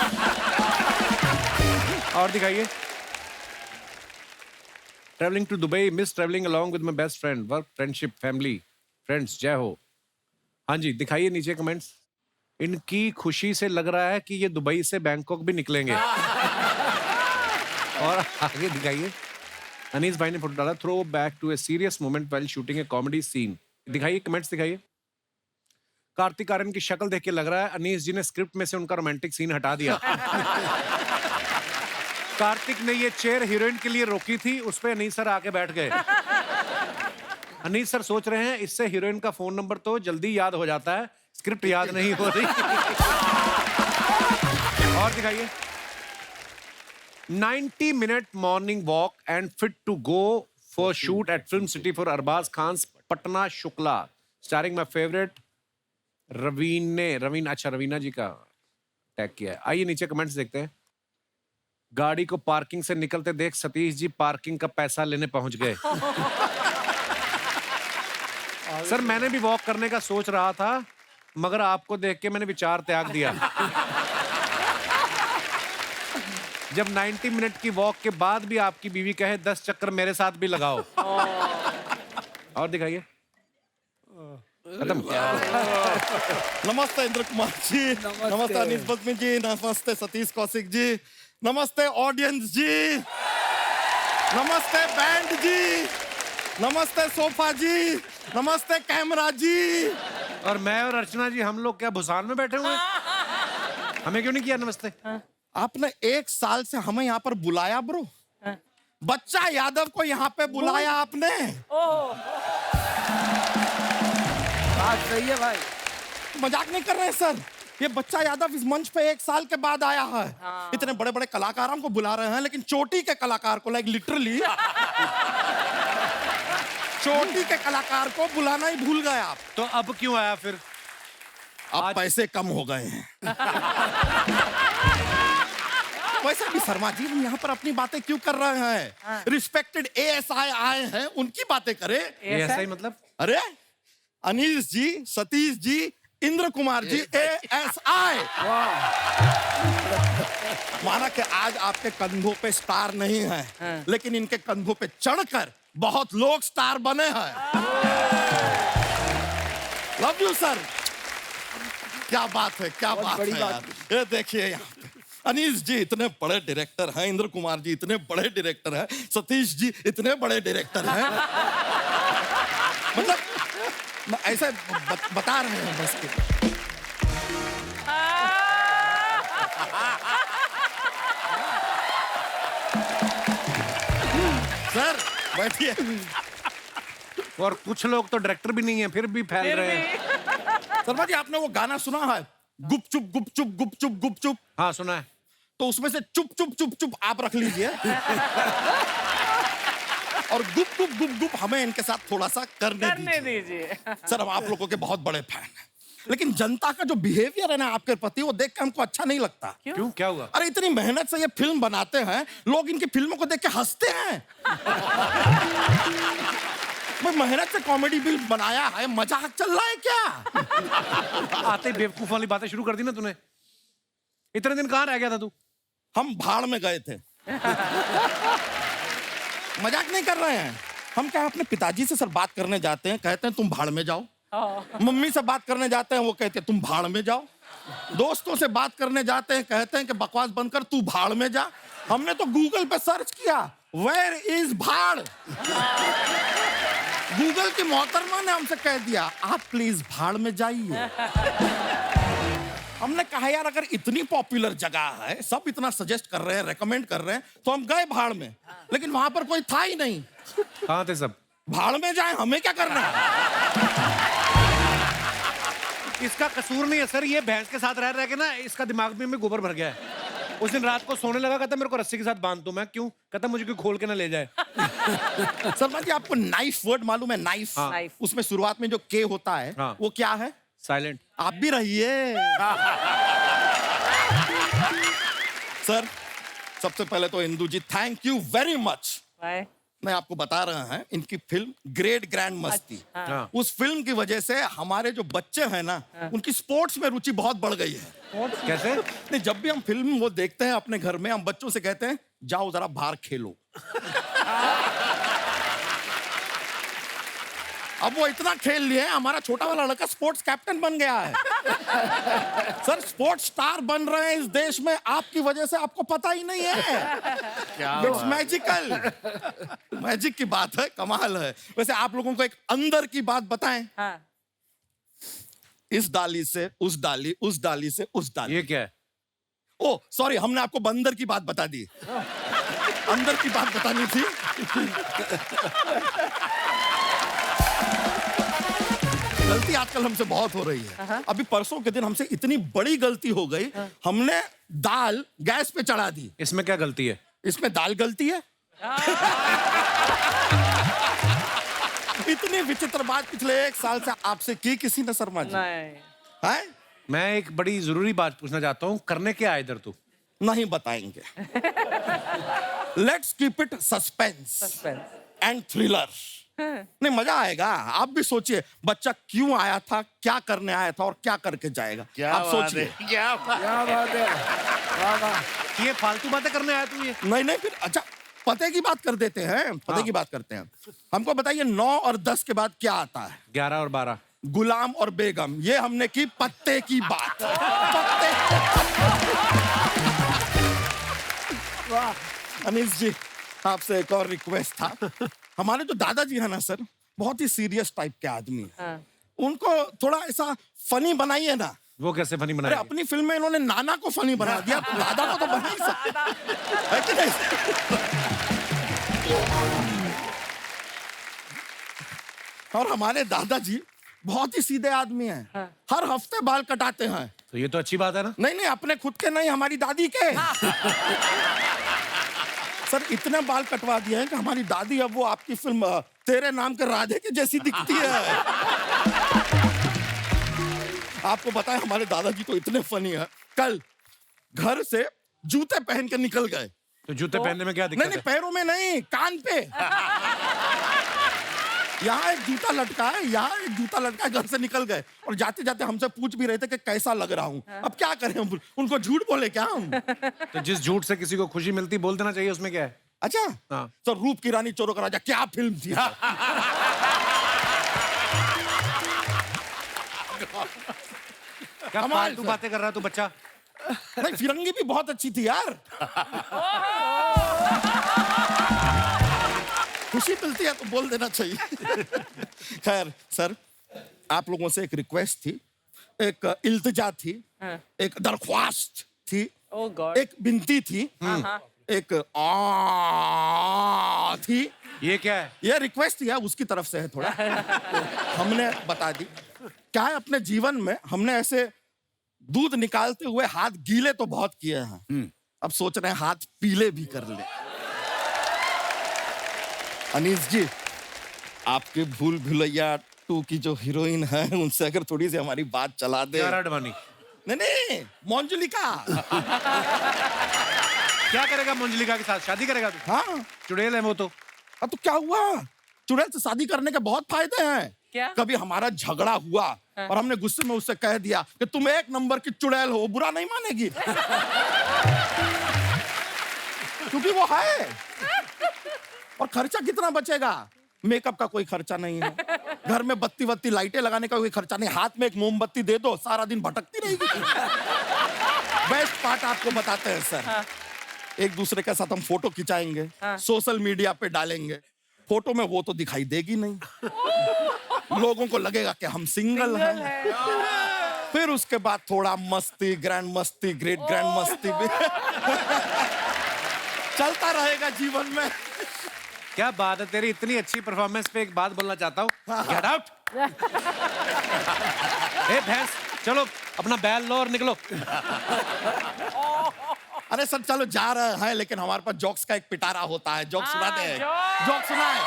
और दिखाइए, traveling to Dubai, miss traveling along with my best friend, work friendship family friends, जय हो। हाँ जी, दिखाइए नीचे कमेंट्स। इनकी खुशी से लग रहा है कि ये दुबई से बैंकॉक भी निकलेंगे। और आगे दिखाइए, अनीस भाई ने फोटो डाला, throwback to a serious moment while shooting a comedy scene. दिखाइए कमेंट्स दिखाइए। कार्तिक आर्यन की शक्ल देख के लग रहा है अनीस जी ने स्क्रिप्ट में से उनका रोमांटिक सीन हटा दिया। कार्तिक ने ये चेयर हीरोइन के लिए रोकी थी, उस पे अनीस सर आके बैठ गए। अनीस सर सोच रहे हैं इससे हीरोइन का फोन नंबर तो जल्दी याद हो जाता है, स्क्रिप्ट याद नहीं हो रही। और दिखाइए, 90-minute morning walk and fit to go for shoot at Film City for Arbaz Khan's Patna Shukla, starring my favorite Raveena जी का टैग किया है। आइए नीचे कमेंट्स देखते हैं। गाड़ी को पार्किंग से निकलते देख सतीश जी पार्किंग का पैसा लेने पहुंच गए। सर मैंने भी वॉक करने का सोच रहा था, मगर आपको देख के मैंने विचार त्याग दिया। जब 90 मिनट की वॉक के बाद भी आपकी बीवी कहे 10 चक्कर मेरे साथ भी लगाओ। और दिखाइए, खत्म। नमस्ते इंद्र कुमार जी, नमस्ते अनीस बदमी जी, नमस्ते सतीश कौशिक जी, नमस्ते ऑडियंस जी, नमस्ते बैंड जी, नमस्ते सोफा जी, नमस्ते कैमरा जी। और मैं और अर्चना जी, हम लोग क्या भुसान में बैठे हुए हैं? हमें क्यों नहीं किया नमस्ते? आपने 1 साल से हमें यहाँ पर बुलाया ब्रो, बच्चा यादव को यहाँ पे बुलाया आपने। बात सही है भाई, मजाक नहीं कर रहे हैं सर। ये बच्चा यादव इस मंच पे 1 साल के बाद आया है। इतने बड़े बड़े कलाकारों को बुला रहे हैं, लेकिन चोटी के कलाकार को, लाइक लिटरली चोटी के कलाकार को बुलाना ही भूल गए आप। तो अब क्यों आया फिर? अब पैसे कम हो गए हैं। वैसे भी शर्मा जी, हम यहाँ पर अपनी बातें क्यों कर रहे हैं? रिस्पेक्टेड ASI आए हैं, उनकी बातें करें। ASI मतलब? अरे अनीस जी, सतीश जी, इंद्र कुमार जी, ASI। माना कि आज आपके कंधों पे स्टार नहीं है, लेकिन इनके कंधों पे चढ़कर बहुत लोग स्टार बने हैं। Love you sir. क्या बात है, क्या बात है यार। ये देखिए यहाँ पे अनीस जी इतने बड़े डायरेक्टर हैं, इंद्र कुमार जी इतने बड़े डायरेक्टर हैं, सतीश जी इतने बड़े डायरेक्टर हैं। मतलब ऐसे बता रहे हैं बस के। सर बैठिए। और कुछ लोग तो डायरेक्टर भी नहीं है, फिर भी फैल रहे हैं। शर्मा जी, आपने वो गाना सुना है, गुपचुप गुपचुप गुपचुप गुपचुप? हाँ सुना है। तो उसमें से चुप चुप चुप चुप आप रख लीजिए, और गुप गुप गुप गुप हमें इनके साथ थोड़ा सा करने दीजिए। सर हम आप लोगों के बहुत बड़े फैन हैं, लेकिन जनता का जो बिहेवियर है ना आपके प्रति, वो देख के हमको अच्छा नहीं लगता। क्यों, क्या हुआ? अरे इतनी मेहनत से ये फिल्म बनाते हैं, लोग इनकी फिल्मों को देख के हंसते हैं। मेहनत से कॉमेडी फिल्म बनाया है, मजाक चल रहा है क्या? आते बेवकूफ वाली बातें शुरू कर दी ना तूने। इतने दिन कहाँ रह गया था तू? हम भाड़ में गए थे। मजाक नहीं कर रहे हैं हम। क्या अपने पिताजी से सर बात करने जाते हैं, कहते हैं तुम भाड़ में जाओ। मम्मी से बात करने जाते हैं, वो कहते हैं तुम भाड़ में जाओ। दोस्तों से बात करने जाते हैं, कहते हैं कि बकवास बंद कर, तू भाड़ में जा। हमने तो गूगल पे सर्च किया, वेयर इज भाड़। गूगल की मोहतरमा ने हमसे कह दिया आप प्लीज भाड़ में जाइए। हमने कहा यार अगर इतनी पॉपुलर जगह है, सब इतना सजेस्ट कर रहे हैं, रेकमेंड कर रहे हैं, तो हम गए भाड़ में, लेकिन वहां पर कोई था ही नहीं। कहाँ थे सब? भाड़ में जाए, हमें क्या करना है? इसका कसूर नहीं है सर, ये भैंस के साथ रह रह के ना इसका दिमाग में गोबर भर गया है। उस दिन रात को सोने लगा, कहता मेरे को रस्सी के साथ बांध दो। मैं क्यों? कहता मुझे कोई खोल के ना ले जाए। शर्मा जी आपको नाइफ वर्ड मालूम है? नाइफ। हाँ। उसमें शुरुआत में जो के होता है, हाँ। वो क्या है? साइलेंट। आप भी रहिए। सर सबसे पहले तो इंदू जी थैंक यू वेरी मच। मैं आपको बता रहा हैं इनकी फिल्म ग्रेट ग्रैंड मस्ती, हाँ। उस फिल्म की वजह से हमारे जो बच्चे हैं ना, उनकी स्पोर्ट्स में रुचि बहुत बढ़ गई है। कैसे? नहीं, जब भी हम फिल्म वो देखते हैं अपने घर में, हम बच्चों से कहते हैं जाओ जरा बाहर खेलो। अब वो इतना खेल लिए, हमारा छोटा वाला लड़का स्पोर्ट्स कैप्टन बन गया है। सर स्पोर्ट्स स्टार बन रहे हैं इस देश में आपकी वजह से, आपको पता ही नहीं है। It's magical. मैजिक की बात है, कमाल है। वैसे आप लोगों को एक अंदर की बात बताएं। हाँ। इस डाली से उस डाली, उस डाली से उस डाली। ये क्या है? ओ सॉरी, हमने आपको बंदर की बात बता दी। अंदर की बात बतानी थी। गलती आजकल हमसे बहुत हो रही है। अभी परसों के दिन हमसे इतनी बड़ी गलती हो गई, हमने दाल गैस पे चढ़ा दी। इसमें क्या गलती है? इसमें दाल गलती है। इतनी विचित्र बात पिछले 1 साल से आपसे की किसी ने शर्मा जी? नहीं। है? मैं एक बड़ी जरूरी बात पूछना चाहता हूँ, करने क्या आया इधर तू? नहीं बताएंगे। Let's keep it suspense and thriller. नहीं, मजा आएगा। आप भी सोचिए बच्चा क्यों आया था, क्या करने आया था और क्या करके जाएगा। क्या आप बात सोचिए। है, क्या बात है? वाह वाह। ये फालतू बातें करने आया तू? ये नहीं फिर अच्छा पते की बात कर देते हैं। पते की बात करते हैं। हमको बताइए 9 और 10 के बाद क्या आता है? 11 और 12। गुलाम और बेगम। ये हमने की पत्ते की बात। पत्ते। वाह। अनीस जी आपसे एक और रिक्वेस्ट था। हमारे जो दादाजी है ना सर, बहुत ही सीरियस टाइप के आदमी है। उनको थोड़ा ऐसा फनी बनाइए ना। वो कैसे फनी अरे बनाया? अपनी फिल्म में इन्होंने नाना को फनी बना दिया, तो दादा को तो बना ही सकता है कि नहीं? और हमारे दादाजी बहुत ही सीधे आदमी हैं। हर हफ्ते बाल कटाते हैं। तो ये तो अच्छी बात है ना। नहीं अपने खुद के नहीं, हमारी दादी के। सर इतने बाल कटवा दिए हैं कि हमारी दादी अब वो आपकी फिल्म तेरे नाम के राधे के जैसी दिखती है। आपको पता है हमारे दादाजी तो इतने फनी है, कल घर से जूते पहन के निकल गए। तो जूते पहनने में क्या दिक्कत नहीं है? पैरों में नहीं, कान पे। यहाँ एक जूता लटका है, यहाँ एक जूता लटका है, घर से निकल गए। और जाते जाते हमसे पूछ भी रहे थे कि कैसा लग रहा हूँ। अब क्या करें हम, उनको झूठ बोले क्या हम? तो जिस झूठ से किसी को खुशी मिलती बोल देना चाहिए, उसमें क्या है? अच्छा हाँ। तो रूप की रानी चोरों का राजा क्या फिल्म थी? क्या कमाल फालतू सर। बातें कर रहा है तू बच्चा? नहीं फिरंगी भी बहुत अच्छी थी यार। खुशी मिलती है तो बोल देना चाहिए। खैर सर, आप लोगों से एक रिक्वेस्ट थी, एक इल्तिजा थी, एक दरख्वास्त थी, Oh God. एक विनती थी, एक थी। ये क्या है? ये रिक्वेस्ट है उसकी तरफ से है थोड़ा। हमने बता दी क्या है, अपने जीवन में हमने ऐसे दूध निकालते हुए हाथ गीले तो बहुत किए हैं, अब सोच रहे हैं हाथ पीले भी कर ले। अनीस जी, आपके भूल भुलैया 2 की जो हीरोइन है उनसे अगर थोड़ी सी हमारी बात चला दे। कियारा आडवाणी। नहीं मंजुलिका। क्या करेगा मंजुलिका के साथ? शादी करेगा तू? हाँ चुड़ैल है वो तो। अब तो क्या हुआ, चुड़ैल से शादी करने के बहुत फायदे हैं। क्या? कभी हमारा झगड़ा हुआ और हमने गुस्से में उससे कह दिया कि तुम एक नंबर की चुड़ैल हो, बुरा नहीं मानेगी। क्योंकि वो है। और खर्चा कितना बचेगा? मेकअप का कोई खर्चा नहीं है, घर में बत्ती बत्ती लाइटें लगाने का कोई खर्चा नहीं, हाथ में एक मोमबत्ती दे दो, सारा दिन भटकती रहेगी। बेस्ट पार्ट आपको बताते हैं सर। एक दूसरे के साथ हम फोटो खिंचाएंगे, सोशल मीडिया पे डालेंगे। फोटो में वो तो दिखाई देगी नहीं, लोगों को लगेगा कि हम सिंगल हैं। फिर उसके बाद थोड़ा मस्ती, ग्रैंड मस्ती, ग्रेट ग्रैंड मस्ती भी चलता रहेगा जीवन में। क्या बात है तेरी, इतनी अच्छी परफॉर्मेंस पे एक बात बोलना चाहता हूँ। Get out. ए भैंस, चलो अपना बैल लो और निकलो। अरे सर चलो जा रहे हैं, लेकिन हमारे पास जोक्स का एक पिटारा होता है, जोक सुनाते हैं। जोक सुनाए।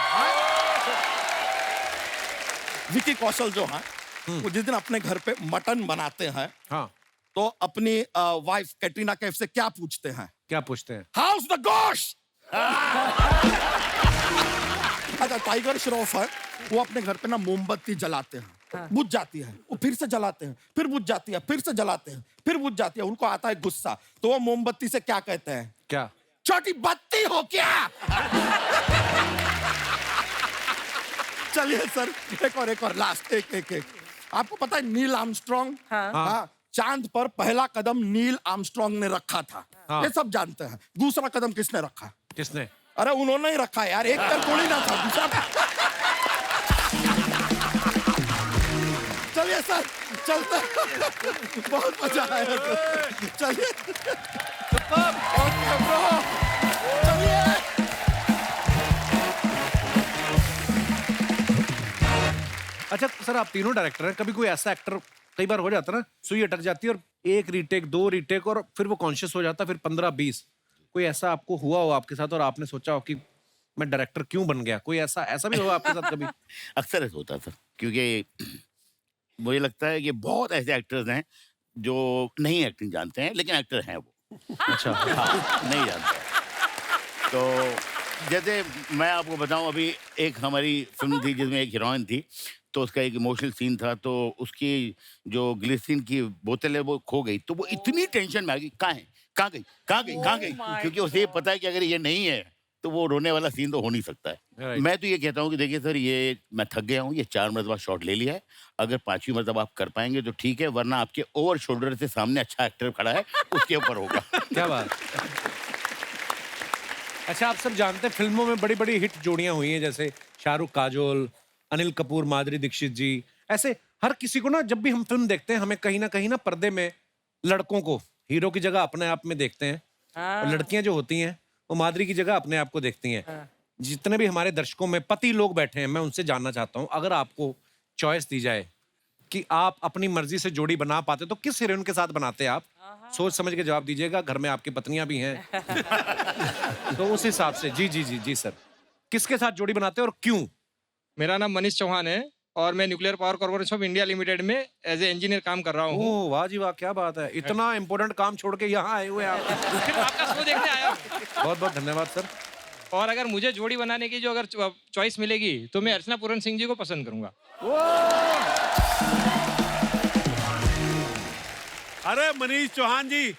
विकी कौशल जो है वो जिस दिन अपने घर पे मटन बनाते हैं, हाँ, तो अपनी वाइफ कैटरीना कैफ से क्या पूछते हैं? क्या पूछते हैं? हाउस द गोश्त। अच्छा, टाइगर श्रॉफ है, वो अपने घर पे ना मोमबत्ती जलाते हैं, बुझ जाती है, वो फिर से जलाते हैं, फिर बुझ जाती है, फिर से जलाते हैं, फिर बुझ जाती है। उनको आता है गुस्सा, तो वो मोमबत्ती से क्या कहते हैं? क्या? छोटी बत्ती हो क्या? चलिए सर, एक और लास्ट, एक। आपको पता है नील आर्मस्ट्रॉन्ग? हाँ। चांद पर पहला कदम नील आर्मस्ट्रॉन्ग ने रखा था, ये सब जानते हैं। दूसरा कदम किसने रखा? किसने? अरे उन्होंने ही रखा यार, एक कर थोड़ी ना था, दूसरा। चलिए सर, चलते हैं। बहुत मजा आया। चलिए। ओके ब्रो, चलिए। अच्छा सर, आप तीनों डायरेक्टर हैं, कभी कोई ऐसा एक्टर, कई बार हो जाता है ना, सुई अटक जाती है और एक रीटेक, 2 रीटेक और फिर वो कॉन्शियस हो जाता है, फिर 15-20, कोई ऐसा आपको हुआ हो आपके साथ और आपने सोचा हो कि मैं डायरेक्टर क्यों बन गया? कोई ऐसा भी हुआ आपके साथ कभी? अक्सर ऐसा होता है सर, क्योंकि मुझे लगता है कि बहुत ऐसे एक्टर्स हैं जो नहीं एक्टिंग जानते हैं, लेकिन एक्टर हैं वो। अच्छा। हाँ, नहीं जानते। तो जैसे मैं आपको बताऊं, अभी एक हमारी फिल्म थी जिसमें एक हीरोइन थी, तो उसका एक इमोशनल सीन था, तो उसकी जो ग्लिसरीन की बोतल है वो खो गई, तो वो इतनी टेंशन में आ गई, कहाँ गई, क्योंकि उसे ये पता है कि अगर ये नहीं है तो वो रोने वाला सीन तो हो नहीं सकता है। Right. मैं तो ये कहता हूँ कि देखिए सर, ये मैं थक गया हूँ, ये 4 मरतबा शॉट ले लिया है, अगर 5वीं मरतबा आप कर पाएंगे तो ठीक है, वरना आपके ओवर शोल्डर से सामने अच्छा एक्टर खड़ा है, उसके ऊपर होगा। क्या बात। अच्छा, आप सब जानते हैं फिल्मों में बड़ी बड़ी हिट जोड़ियां हुई हैं, जैसे शाहरुख काजोल, अनिल कपूर माधुरी दीक्षित जी। ऐसे हर किसी को ना, जब भी हम फिल्म देखते हैं, हमें कहीं ना पर्दे में लड़कों को हीरो की जगह अपने आप में देखते हैं, और लड़कियां जो होती हैं वो माधुरी की जगह अपने आप को देखती हैं। जितने भी हमारे दर्शकों में पति लोग बैठे हैं, मैं उनसे जानना चाहता हूँ, अगर आपको चॉइस दी जाए कि आप अपनी मर्जी से जोड़ी बना पाते तो किस हीरोइन के साथ बनाते आप? सोच समझ के जवाब दीजिएगा, घर में आपकी पत्नियां भी हैं। तो उस हिसाब से जी सर, किसके साथ जोड़ी बनाते हैं और क्यों? मेरा नाम मनीष चौहान है और मैं nuclear power corporation of India limited में एज ए इंजीनियर काम कर रहा हूँ। ओह वाह जी वाह, क्या बात है, इतना इम्पोर्टेंट काम छोड़ के यहाँ आए हुए आप। आपका शो देखने आया हूँ। बहुत बहुत धन्यवाद सर। और अगर मुझे जोड़ी बनाने की जो अगर चॉइस मिलेगी तो मैं अर्चना पूरन सिंह जी को पसंद करूंगा। अरे मनीष चौहान जी,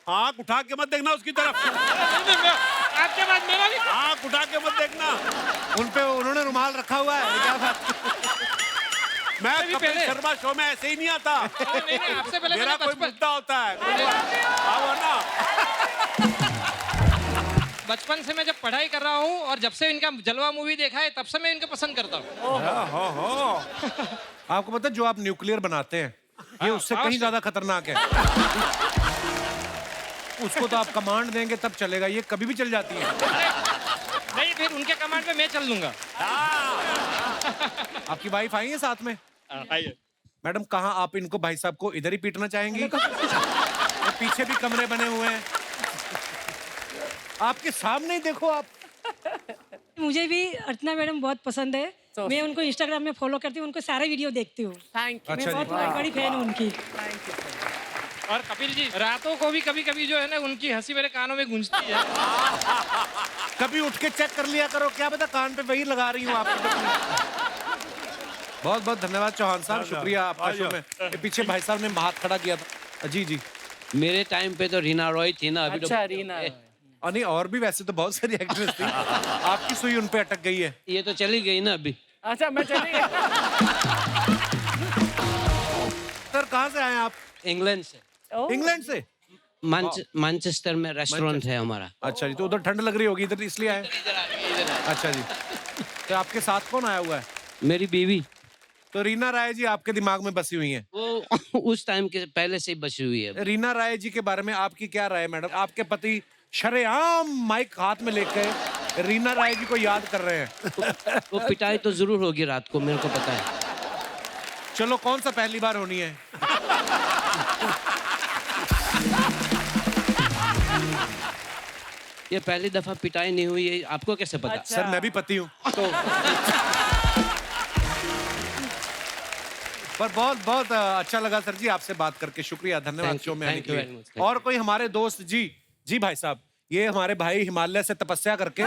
आंख उठा के मत देखना उसकी तरफ। आपके बाद मेरा भी आंख उठा के मत देखना। उन्होंने रुमाल रखा हुआ है, क्या बात। मैं कपिल शर्मा शो में ऐसे ही नहीं आता। नहीं, आपसे पहले मेरा कोई मुद्दा होता है। आओ ना। बचपन से मैं जब पढ़ाई कर रहा हूँ और जब से इनका जलवा मूवी देखा है, तब से मैं इनको पसंद करता हूँ। आपको पता है, जो आप न्यूक्लियर बनाते हैं, ये उससे कहीं ज्यादा खतरनाक है। उसको तो आप कमांड देंगे तब चलेगा, ये कभी भी चल जाती है। नहीं, फिर उनके कमांड पे मैं चल दूंगा। आपकी वाइफ आई है साथ में? आइए मैडम, कहाँ आप इनको, भाई साहब को इधर ही पीटना चाहेंगी? पीछे भी कमरे बने हुए हैं, आपके सामने ही देखो आप। मुझे भी अर्चना मैडम बहुत पसंद है। मैं उनको इंस्टाग्राम में फॉलो करती हूँ, उनको सारे वीडियो देखती हूँ। Thank you. मैं बहुत बड़ी फैन हूँ उनकी। और कपिल जी, रातों को भी कभी जो है ना, उनकी हंसी मेरे कानों में गूंजती है। कभी उठ के चेक कर लिया करो, क्या पता कान पे वही लगा रही हूँ आपको। बहुत बहुत धन्यवाद चौहान साहब, शुक्रिया आपका शो में। ये पीछे भाई साहब ने हाथ खड़ा किया था। जी जी। मेरे टाइम पे तो रीना रॉय थी ना, अभी अच्छा तो रीना और नहीं, और भी वैसे तो बहुत सारी एक्ट्रेस थी। आपकी सुई उन पे अटक गई है। ये तो चली गई ना अभी। अच्छा मैं चली गई। सर कहाँ से आए आप? इंग्लैंड से। इंग्लैंड से? मैनचेस्टर में रेस्टोरेंट है हमारा। अच्छा जी, तो उधर ठंड लग रही होगी, इधर इसलिए आए? अच्छा जी। तो आपके साथ कौन आया हुआ है? मेरी बीवी। तो रीना राय जी आपके दिमाग में बसी हुई हैं? वो उस टाइम के पहले से ही बसी हुई है। रीना राय जी के बारे में आपकी क्या राय है मैडम? आपके पति शरेआम माइक हाथ में लेकर रीना राय जी को याद कर रहे हैं। वो पिटाई तो जरूर होगी रात को, मेरे को पता है। चलो कौन सा पहली बार होनी है? ये पहली दफा पिटाई नहीं हुई है, आपको कैसे पता? अच्छा। सर मैं भी पति हूँ तो। पर बहुत बहुत अच्छा लगा सर जी आपसे बात करके, शुक्रिया, धन्यवाद Thank you, शो में आने thank के you लिए। very much, thank और कोई हमारे दोस्त? जी जी भाई साहब, ये हमारे भाई हिमालय से तपस्या करके।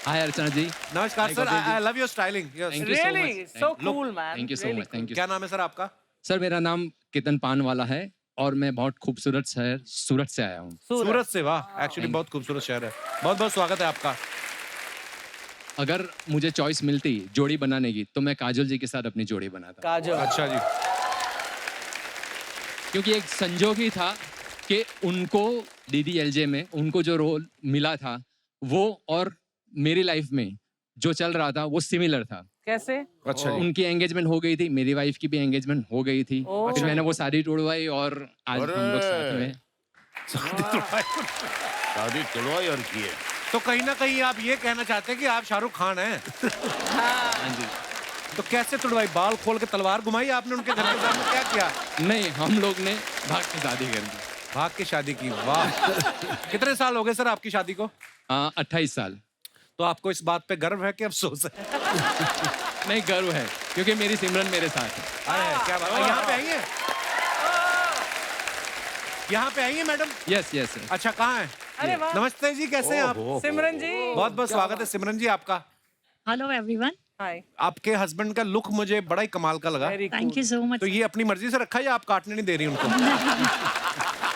हाय अर्चना जी। नमस्कार sir, I love your styling. Really? So cool, man. Thank you so Really much, thank you. क्या नाम है सर आपका? सर मेरा नाम केतन पानवाला है और मैं बहुत खूबसूरत शहर सूरत से आया हूँ। सूरत से? वाह, एक्चुअली बहुत खूबसूरत शहर है। बहुत बहुत स्वागत है आपका। अगर मुझे चॉइस मिलती जोड़ी बनाने की तो मैं काजोल जी के साथ अपनी जोड़ी बनाता, काजल। अच्छा जी। क्योंकि एक संजोग ही था कि उनको DDLJ में उनको जो रोल मिला था वो और मेरी लाइफ में जो चल रहा था वो सिमिलर था। कैसे? अच्छा जी। उनकी एंगेजमेंट हो गई थी, मेरी वाइफ की भी एंगेजमेंट हो गई थी। ओह। फिर मैंने वो सारी तोड़वाई और आज हम लोग साथ में। शादी तोड़वाई और की है। तो कहीं ना कहीं आप ये कहना चाहते हैं कि आप शाहरुख खान हैं? हाँ जी। तो कैसे तुड़वाई? बाल खोल के तलवार घुमाई आपने उनके घर के सामने? क्या किया? नहीं, हम लोग ने भाग के शादी कर दी। भाग के शादी की? वाह। कितने साल हो गए सर आपकी शादी को? 28 साल। तो आपको इस बात पे गर्व है कि अफसोस है? नहीं, गर्व है क्योंकि मेरी सिमरन मेरे साथ है। अरे क्या बात है। यहाँ पे आई है? यहाँ पे आई है मैडम? Yes yes. अच्छा, कहाँ है? अरे वाह। नमस्ते जी, कैसे हैं आप? सिमरन जी। बहुत बहुत स्वागत है सिमरन जी आपका। Hello everyone. हाय। आपके हस्बैंड का लुक मुझे बड़ा ही कमाल का लगा। Very thank you so much. तो ये अपनी मर्जी से रखा है या आप काटने नहीं दे रही उनको?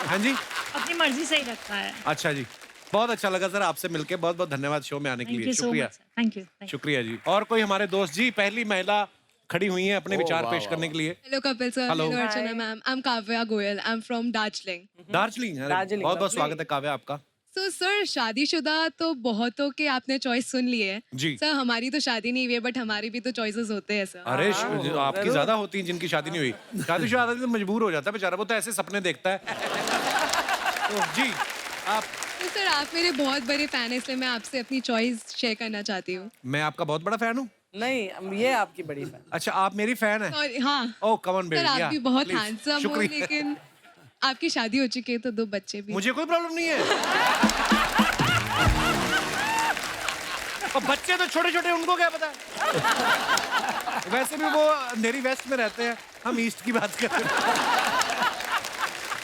हाँ जी, अपनी मर्जी से ही रखा है। अच्छा जी। बहुत अच्छा लगा सर आपसे मिलके, बहुत बहुत धन्यवाद शो में आने के थैंक लिए। यू सो शुक्रिया, मच। Thank you. शुक्रिया जी। और कोई हमारे दोस्त? जी, पहली महिला खड़ी हुई है अपने विचार पेश करने के लिए। Hello Kapil sir, Hello. hello Archana ma'am. I'm Kavya Goyal. I'm from Darjeeling. Darjeeling? Darjeeling, बहुत बहुत lovely. स्वागत है काव्या आपका। So sir, शादीशुदा तो बहुतों के आपने चॉइस सुन ली है। जी। सर हमारी तो शादी नहीं हुई है, बट हमारी भी तो चॉइसेस होते हैं सर। अरे आपकी ज्यादा होती हैं जिनकी शादी नहीं हुई। शादीशुदा आदमी तो मजबूर हो जाता है बेचारा, वो तो ऐसे सपने देखता है। तो जी आप? तो सर आप मेरे बहुत बड़े फैन हैं, इसलिए मैं आपसे अपनी चॉइस शेयर करना चाहती हूँ। मैं आपका बहुत बड़ा फैन हूँ। नहीं, ये आपकी बड़ी फैन। अच्छा, आप मेरी फैन है? और हाँ ओह कम ऑन बेबी। सर आप भी बहुत Please, हैंडसम हो, शुक्रिया। लेकिन आपकी शादी हो चुकी है तो 2 बच्चे भी। मुझे कोई प्रॉब्लम नहीं है। और बच्चे तो छोटे छोटे, उनको क्या पता? वैसे भी वो अंधेरी वेस्ट में रहते हैं, हम ईस्ट की बात कर रहे हैं।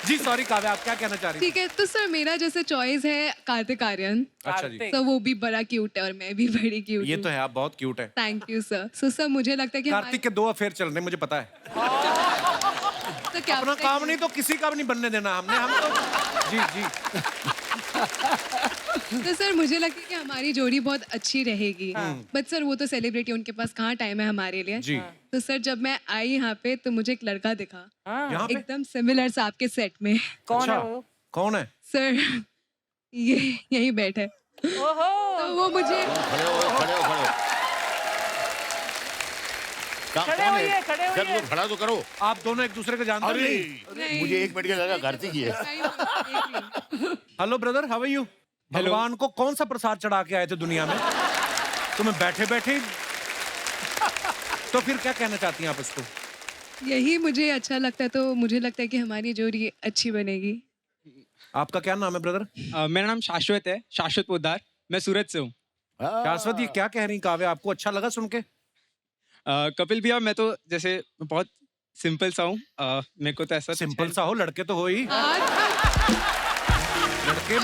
जी सॉरी काव्या, आप क्या कहना चाह रही ठीक है, तो सर मेरा जैसे चॉइस है कार्तिक आर्यन। अच्छा जी। सर वो भी बड़ा क्यूट है और मैं भी बड़ी क्यूट ये तो है, आप बहुत क्यूट है। Thank you sir. So sir मुझे लगता है कि कार्तिक के 2 अफेयर चल रहे हैं, मुझे पता है। तो क्या अपना काम नहीं तो किसी का भी नहीं बनने देना हमने, हम तो। जी जी। तो सर मुझे लगता है कि हमारी जोड़ी बहुत अच्छी रहेगी, बट सर वो तो सेलिब्रिटी, उनके पास कहाँ टाइम है हमारे लिए। जी। तो सर जब मैं आई यहाँ पे तो मुझे एक लड़का दिखा, यहाँ पे? एकदम सिमिलर सा आपके सेट में। कौन है अच्छा, वो? कौन है? सर ये यही बैठे। ओहो। तो वो मुझे खड़े हो, खड़े हो, खड़े हो। खड़े कौन होइए, है? खड़े सर होइए। वो खड़ा तो करो। आप दोनों एक दूसरे को जानते अरे नहीं? मुझे 1 मिनट का लगा कार्तिक ही है। Hello brother, how are you? भगवान को कौन सा प्रसाद चढ़ा के आए थे दुनिया में? तुम्हें बैठे बैठे। तो फिर क्या कहना चाहती हैं आप इसको? यही मुझे अच्छा लगता है, तो मुझे लगता है कि हमारी जोड़ी अच्छी बनेगी। आपका क्या नाम है ब्रदर? मेरा नाम शाश्वत है, शाश्वत पोद्दार। मैं सूरत से हूँ। शाश्वत, ये क्या कह रही काव्या? आपको अच्छा लगा सुन के? कपिल भैया मैं तो जैसे बहुत सिंपल सा हूँ, मेरे को तो ऐसा सिंपल सा हो, लड़के तो हो ही। लड़के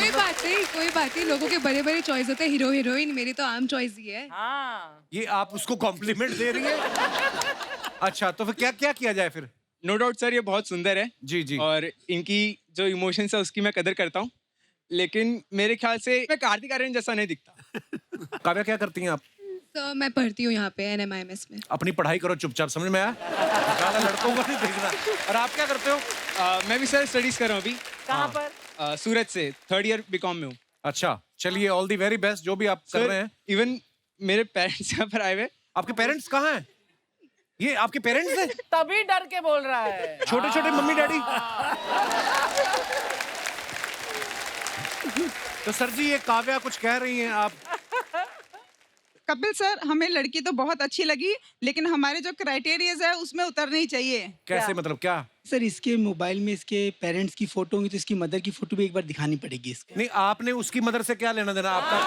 कोई बात नहीं, लोगों के बड़े बड़े चॉइस होते हैं, हीरो हीरोइन, मेरी तो आम चॉइस ही है। ये आप उसको कॉम्प्लीमेंट दे रही है? अच्छा, तो फिर क्या क्या किया जाए फिर? नो डाउट सर, ये बहुत सुंदर है जी जी, और इनकी जो इमोशंस है उसकी मैं कदर करता हूँ, लेकिन मेरे ख्याल से मैं कार्तिक आर्यन जैसा नहीं दिखता। काव्या क्या करती हैं आप? तो मैं पढ़ती हूँ यहाँ पे NMIMS में। अपनी पढ़ाई करो चुपचाप, समझ में आया? ज़्यादा लड़कों को नहीं देखना। और आप क्या करते हो? मैं भी सर स्टडीज कर रहा हूँ अभी। कहाँ पर? सूरत से 3rd ईयर बीकॉम में हूँ। अच्छा, चलिए ऑल दी वेरी बेस्ट जो भी आप कर रहे हैं। इवन मेरे पेरेंट्स यहाँ पर आए हुए। आपके पेरेंट्स कहाँ हैं? ये आपके पेरेंट्स हैं? तभी डर के बोल रहा है। छोटे छोटे मम्मी डैडी। तो सर जी, ये काव्या कुछ कह रही हैं आप? कपिल सर, हमें लड़की तो बहुत अच्छी लगी, लेकिन हमारे जो क्राइटेरियाज है उसमें उतरनी चाहिए। कैसे मतलब क्या? सर, इसके मोबाइल में इसके पेरेंट्स की फोटो होंगी तो इसकी मदर की फोटो भी एक बार दिखानी पड़ेगी इसके। नहीं, आपने उसकी मदर से क्या लेना देना? आपका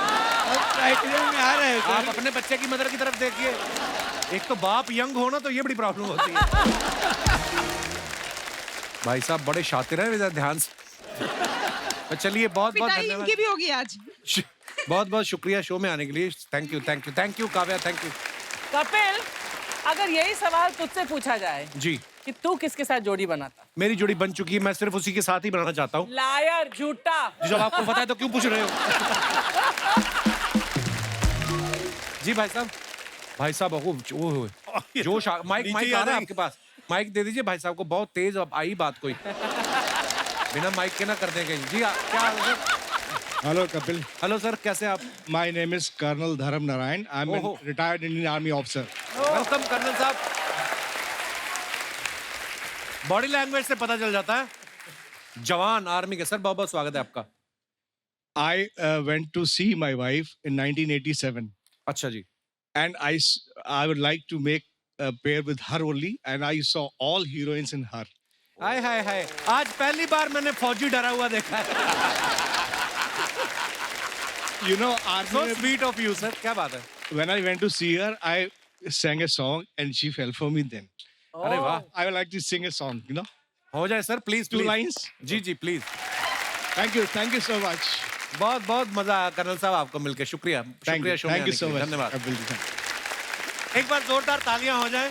क्राइटेरिया में आ रहा है। आप अपने बच्चे की मदर की तरफ देखिए। एक तो बाप यंग हो ना तो ये बड़ी प्रॉब्लम होती है। भाई साहब बड़े शातिर हैं, ध्यान से। चलिए, बहुत बहुत पिटाई धन्यवाद। इनकी भी होगी आज। बहुत बहुत शुक्रिया शो में आने के लिए। Thank you thank you thank you Kavya, thank you. Kapil, अगर यही सवाल तुझसे पूछा जाए जी कि तू किसके साथ जोड़ी बनाता? मेरी जोड़ी बन चुकी है, मैं सिर्फ उसी के साथ ही बनाना चाहता हूँ। लायर, झूठा। जब आपको पता है तो क्यों पूछ रहे हो? जी भाई साहब, भाई साहब वो जोश माइक आ रहा है आपके पास? माइक दे दीजिए भाई साहब को, बहुत तेज अब आई बात कोई। बिना माइक के ना कर देंगे जी। क्या? हेलो कपिल। हेलो सर, कैसे आप? My name is colonel Dharm Narayan, I am retired Indian army officer. Welcome colonel साहब। बॉडी लैंग्वेज से पता चल जाता है जवान आर्मी के। सर बहुत बहुत स्वागत है आपका। I went to see my wife in 1987। अच्छा जी। And I would like to make a pair with her only, and I saw all heroines in her. हाय हाय हाय, आज पहली बार मैंने फौजी डरा हुआ देखा है। You know, so sweet of you, sir. क्या बात है? When I went to see her, I sang a song and she fell for me then. अरे वाह। I would like to sing a song, you know. हो जाए sir, please. 2 lines. जी जी please. Thank you so much. बहुत बहुत मजा आया कर्नल साहब आपको मिलकर। शुक्रिया शुक्रिया शो में आने के लिए। धन्यवाद। एक बार जोरदार तालियां हो जाएं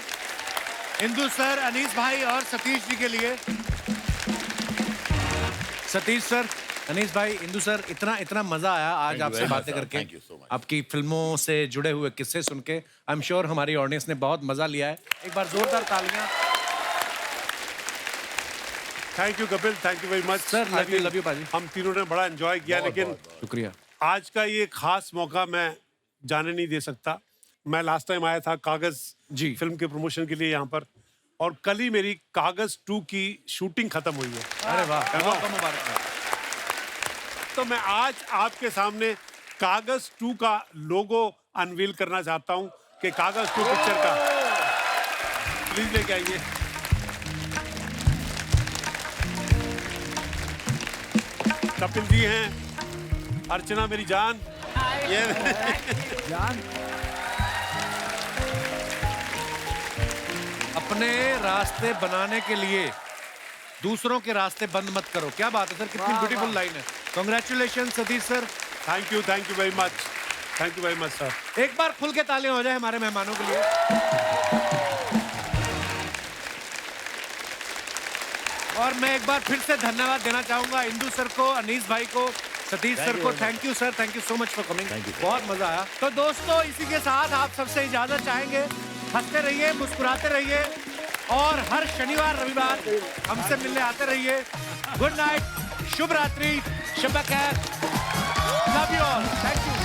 इंदु सर, अनीस भाई और सतीश जी के लिए। सतीश सर, अनीस भाई, इंदु सर, इतना मजा आया आज आपसे बातें करके, आपकी फिल्मों से जुड़े हुए किस्से सुन के। आई एम श्योर हमारी ऑडियंस ने बहुत मजा लिया है। एक बार जोरदार तालियां। Thank you Kapil, thank you very much sir. Love you बाजी। हम तीनों ने बड़ा एंजॉय किया, लेकिन शुक्रिया। आज का ये खास मौका मैं जाने नहीं दे सकता। मैं लास्ट टाइम आया था कागज जी फिल्म के प्रमोशन के लिए यहाँ पर, और कल ही मेरी कागज 2 की शूटिंग खत्म हुई है। अरे वाह, बहुत मुबारक। तो मैं आज आपके सामने कागज 2 का लोगो अनवील करना चाहता हूँ कि कागज 2 पिक्चर का प्लीज लेके आइए। कपिल जी हैं, अर्चना मेरी जान, ये जान। अपने रास्ते बनाने के लिए दूसरों के रास्ते बंद मत करो। क्या बात है सर, कितनी ब्यूटीफुल लाइन है। Congratulation Satish sir. Thank you very much sir. एक बार खुल के तालियां हो जाए हमारे मेहमानों के लिए। और मैं एक बार फिर से धन्यवाद देना चाहूंगा इंदु सर को, अनीस भाई को, सतीश सर को। Thank you sir, thank you so much for coming. बहुत मजा आया। तो दोस्तों, इसी के साथ आप सबसे इजाजत चाहेंगे। हंसते रहिए, मुस्कुराते रहिए और हर शनिवार रविवार हमसे मिलने आते रहिए। गुड नाइट, शुभ रात्रि, शब खैर, love you all, thank you.